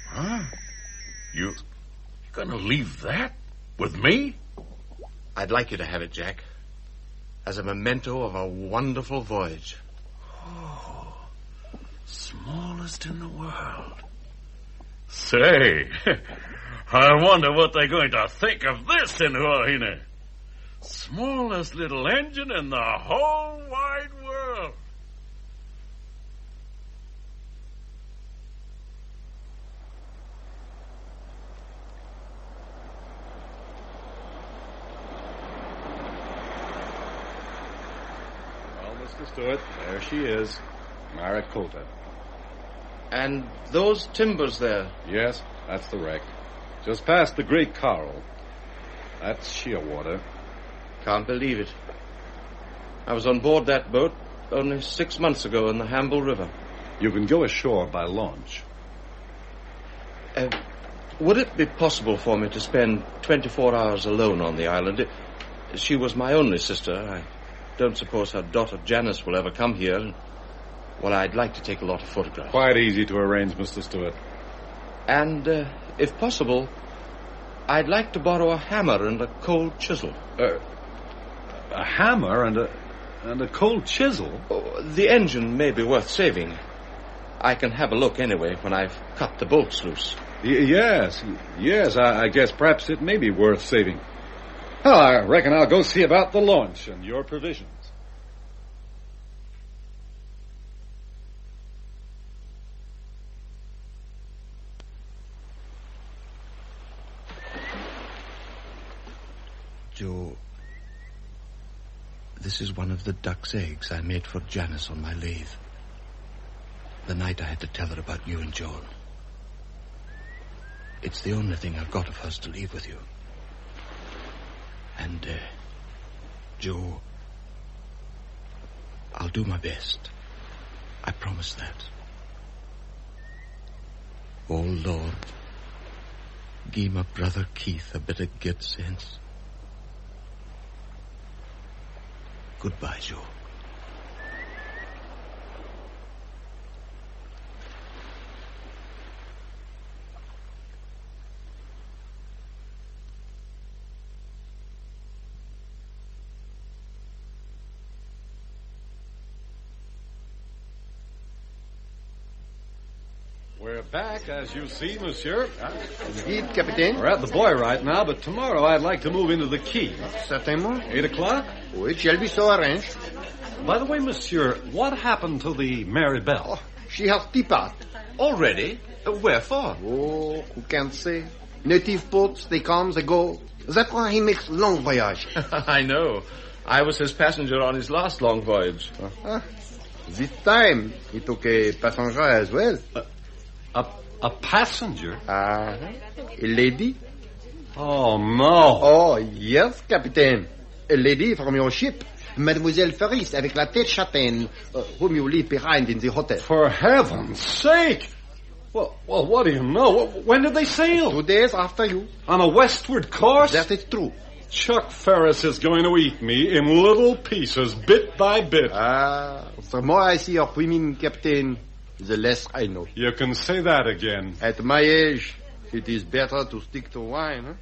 Huh? You're gonna leave that? With me? I'd like you to have it, Jack. As a memento of a wonderful voyage. Oh, smallest in the world. Say, I wonder what they're going to think of this in Huahine. Smallest little engine in the whole wide world. Stewart, there she is, Maracota. And those timbers there? Yes, that's the wreck. Just past the Great Coral. That's Shearwater. Can't believe it. I was on board that boat only 6 months ago in the Hamble River. You can go ashore by launch. Would it be possible for me to spend 24 hours alone on the island? She was my only sister. I don't suppose her daughter Janice will ever come here. Well, I'd like to take a lot of photographs. Quite easy to arrange, Mr. Stewart. And, if possible, I'd like to borrow a hammer and a cold chisel. A hammer and a cold chisel? Oh, the engine may be worth saving. I can have a look anyway when I've cut the bolts loose. Yes, I guess perhaps it may be worth saving. Well, I reckon I'll go see about the launch and your provisions. Joe, this is one of the duck's eggs I made for Janice on my lathe. The night I had to tell her about you and John. It's the only thing I've got of hers to leave with you. And, Joe, I'll do my best. I promise that. Oh, Lord, give my brother Keith a bit of good sense. Goodbye, Joe. We're back, as you see, monsieur. Indeed, Captain. We're at the buoy right now, but tomorrow I'd like to move into the quay. Certainement. 8 o'clock? Oh, it shall be so arranged. By the way, monsieur, what happened to the Mary Bell? She has depart. Already? Wherefore? Oh, who can't say? Native boats, they come, they go. That's why he makes long voyage. I know. I was his passenger on his last long voyage. This time, he took a passenger as well. A passenger? A lady? Oh, no. Oh, yes, Captain. A lady from your ship. Mademoiselle Ferris, avec la tête châtaine, whom you leave behind in the hotel. For heaven's sake! Well, what do you know? When did they sail? 2 days after you. On a westward course? That is true. Chuck Ferris is going to eat me in little pieces, bit by bit. The more I see of women, Captain, the less I know. You can say that again. At my age, it is better to stick to wine, huh?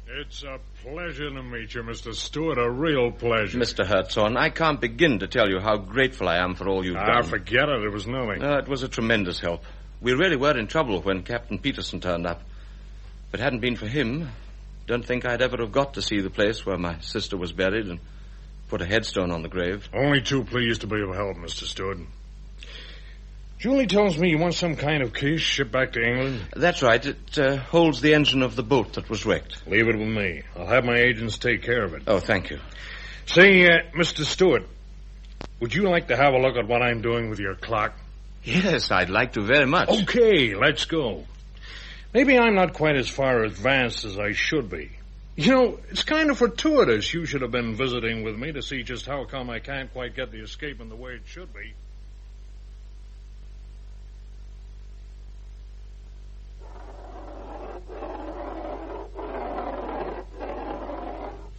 It's a pleasure to meet you, Mr. Stewart. A real pleasure. Mr. Hertzhorn, I can't begin to tell you how grateful I am for all you've done. Forget it. It was nothing. It was a tremendous help. We really were in trouble when Captain Peterson turned up. If it hadn't been for him, don't think I'd ever have got to see the place where my sister was buried and put a headstone on the grave. Only too pleased to be of help, Mr. Stewart. Julie tells me you want some kind of case shipped back to England. That's right. It holds the engine of the boat that was wrecked. Leave it with me. I'll have my agents take care of it. Oh, thank you. Say, Mr. Stewart, would you like to have a look at what I'm doing with your clock? Yes, I'd like to very much. Okay, let's go. Maybe I'm not quite as far advanced as I should be. You know, it's kind of fortuitous you should have been visiting with me to see just how come I can't quite get the escapement the way it should be.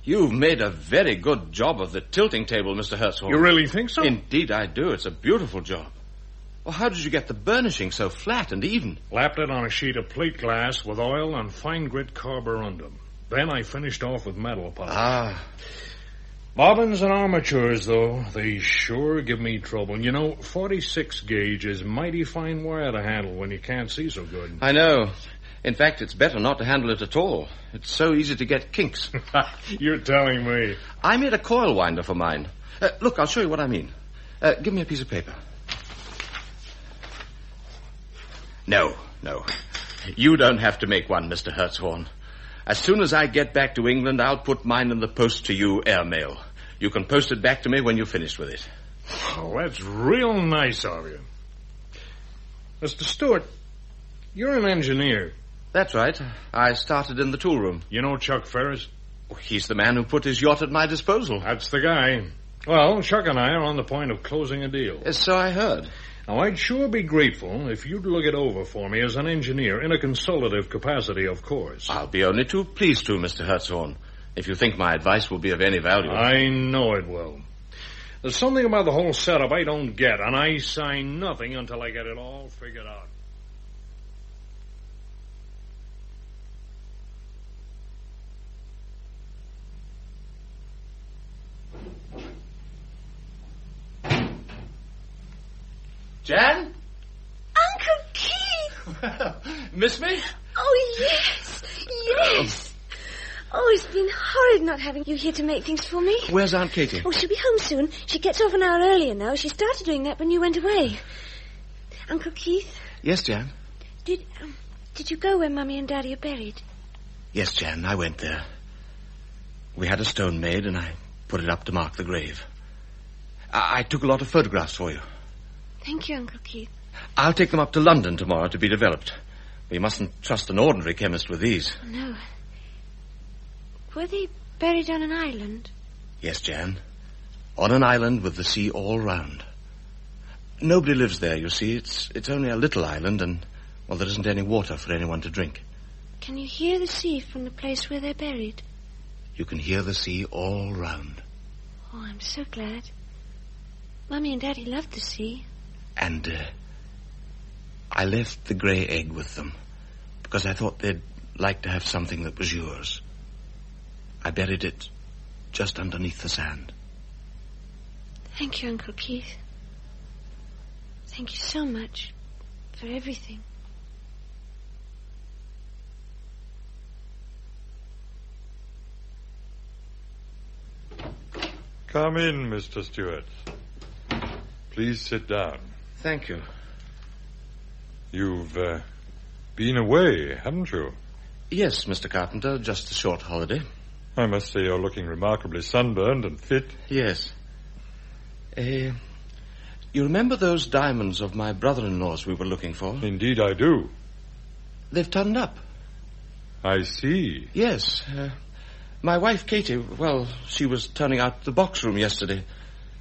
You've made a very good job of the tilting table, Mr. Hertzhorn. You really think so? Indeed I do. It's a beautiful job. Well, how did you get the burnishing so flat and even? Lapped it on a sheet of plate glass with oil and fine grit carborundum. Then I finished off with metal polish. Bobbins and armatures, though, they sure give me trouble. You know, 46 gauge is mighty fine wire to handle when you can't see so good. I know. In fact, it's better not to handle it at all. It's so easy to get kinks. You're telling me. I made a coil winder for mine. Look, I'll show you what I mean. Give me a piece of paper. No. You don't have to make one, Mr. Hertzhorn. As soon as I get back to England, I'll put mine in the post to you airmail. You can post it back to me when you've finished with it. Oh, that's real nice of you. Mr. Stewart, you're an engineer. That's right. I started in the toolroom. You know Chuck Ferris? He's the man who put his yacht at my disposal. That's the guy. Well, Chuck and I are on the point of closing a deal. So I heard. Now, I'd sure be grateful if you'd look it over for me as an engineer, in a consultative capacity, of course. I'll be only too pleased to, Mr. Hertzhorn, if you think my advice will be of any value. I know it will. There's something about the whole setup I don't get, and I sign nothing until I get it all figured out. Jan? Uncle Keith! Miss me? Oh, yes. Oh, it's been horrid not having you here to make things for me. Where's Aunt Katie? Oh, she'll be home soon. She gets off an hour earlier now. She started doing that when you went away. Uncle Keith? Yes, Jan? Did you go where Mummy and Daddy are buried? Yes, Jan, I went there. We had a stone made, and I put it up to mark the grave. I took a lot of photographs for you. Thank you, Uncle Keith. I'll take them up to London tomorrow to be developed. We mustn't trust an ordinary chemist with these. No. Were they buried on an island? Yes, Jan. On an island with the sea all round. Nobody lives there, you see. It's only a little island, and, well, there isn't any water for anyone to drink. Can you hear the sea from the place where they're buried? You can hear the sea all round. Oh, I'm so glad. Mummy and Daddy love the sea. And, I left the grey egg with them, because I thought they'd like to have something that was yours. I buried it just underneath the sand. Thank you, Uncle Keith. Thank you so much for everything. Come in, Mr. Stewart. Please sit down. Thank you. You've been away, haven't you? Yes, Mr. Carpenter, just a short holiday. I must say you're looking remarkably sunburned and fit. Yes. You remember those diamonds of my brother-in-law's we were looking for? Indeed I do. They've turned up. I see. Yes. My wife, Katie, well, she was turning out the box room yesterday.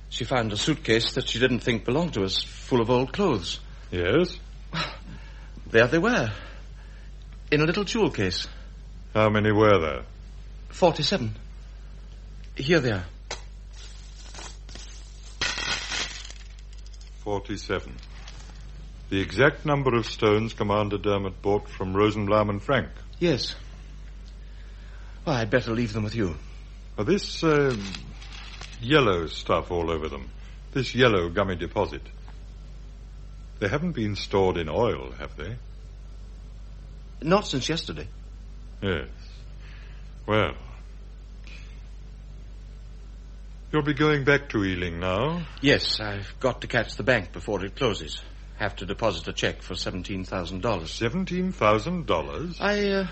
She found a suitcase that she didn't think belonged to us, full of old clothes. Yes? There they were, in a little jewel case. How many were there? 47. Here they are. 47. The exact number of stones Commander Dermot bought from Rosenblaum and Frank. Yes. Well, I'd better leave them with you. This yellow stuff all over them, this yellow gummy deposit, they haven't been stored in oil, have they? Not since yesterday. Yes. Well, you'll be going back to Ealing now? Yes, I've got to catch the bank before it closes. Have to deposit a check for $17,000. $17,000?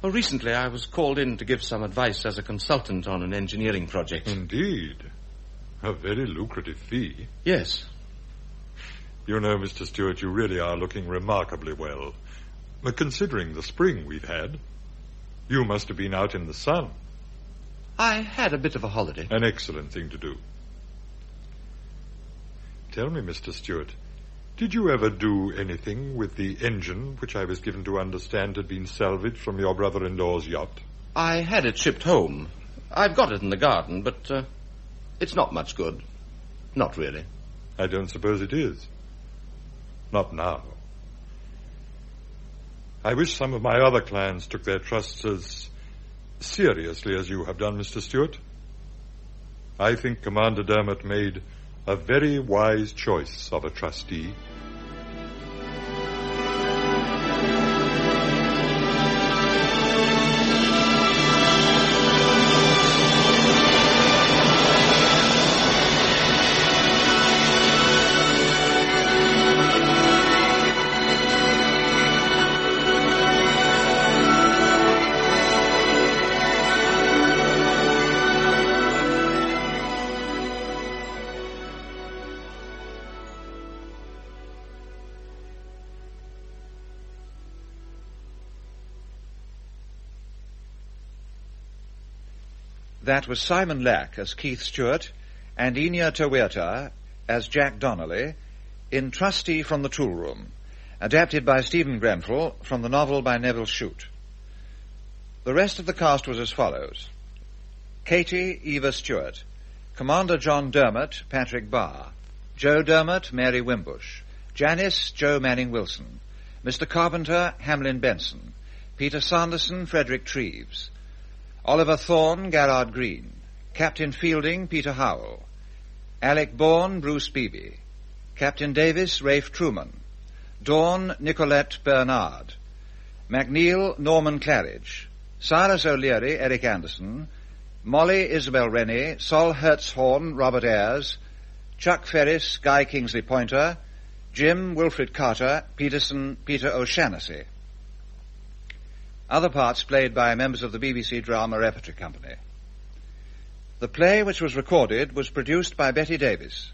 Well, recently I was called in to give some advice as a consultant on an engineering project. Indeed. A very lucrative fee. Yes. You know, Mr. Stewart, you really are looking remarkably well. But considering the spring we've had, you must have been out in the sun. I had a bit of a holiday. An excellent thing to do. Tell me, Mr. Stewart, did you ever do anything with the engine which I was given to understand had been salvaged from your brother-in-law's yacht? I had it shipped home. I've got it in the garden, but it's not much good. Not really. I don't suppose it is. Not now. I wish some of my other clients took their trusts as seriously as you have done, Mr. Stewart. I think Commander Dermot made a very wise choice of a trustee. That was Simon Lack as Keith Stewart and Enia Taweta as Jack Donnelly in Trustee from the Toolroom, adapted by Stephen Grenfell from the novel by Nevil Shute. The rest of the cast was as follows. Katie, Eva Stewart. Commander John Dermot, Patrick Barr. Joe Dermot, Mary Wimbush. Janice, Joe Manning-Wilson. Mr. Carpenter, Hamlin Benson. Peter Sanderson, Frederick Treves. Oliver Thorne, Garrard Green. Captain Fielding, Peter Howell. Alec Bourne, Bruce Beebe. Captain Davis, Rafe Truman. Dawn, Nicolette Bernard. MacNeil, Norman Claridge. Silas O'Leary, Eric Anderson. Molly, Isabel Rennie. Sol Hertzhorn, Robert Ayres. Chuck Ferris, Guy Kingsley Pointer. Jim Wilfred Carter, Peterson Peter O'Shanassy. Other parts played by members of the BBC Drama Repertory Company. The play which was recorded was produced by Betty Davis.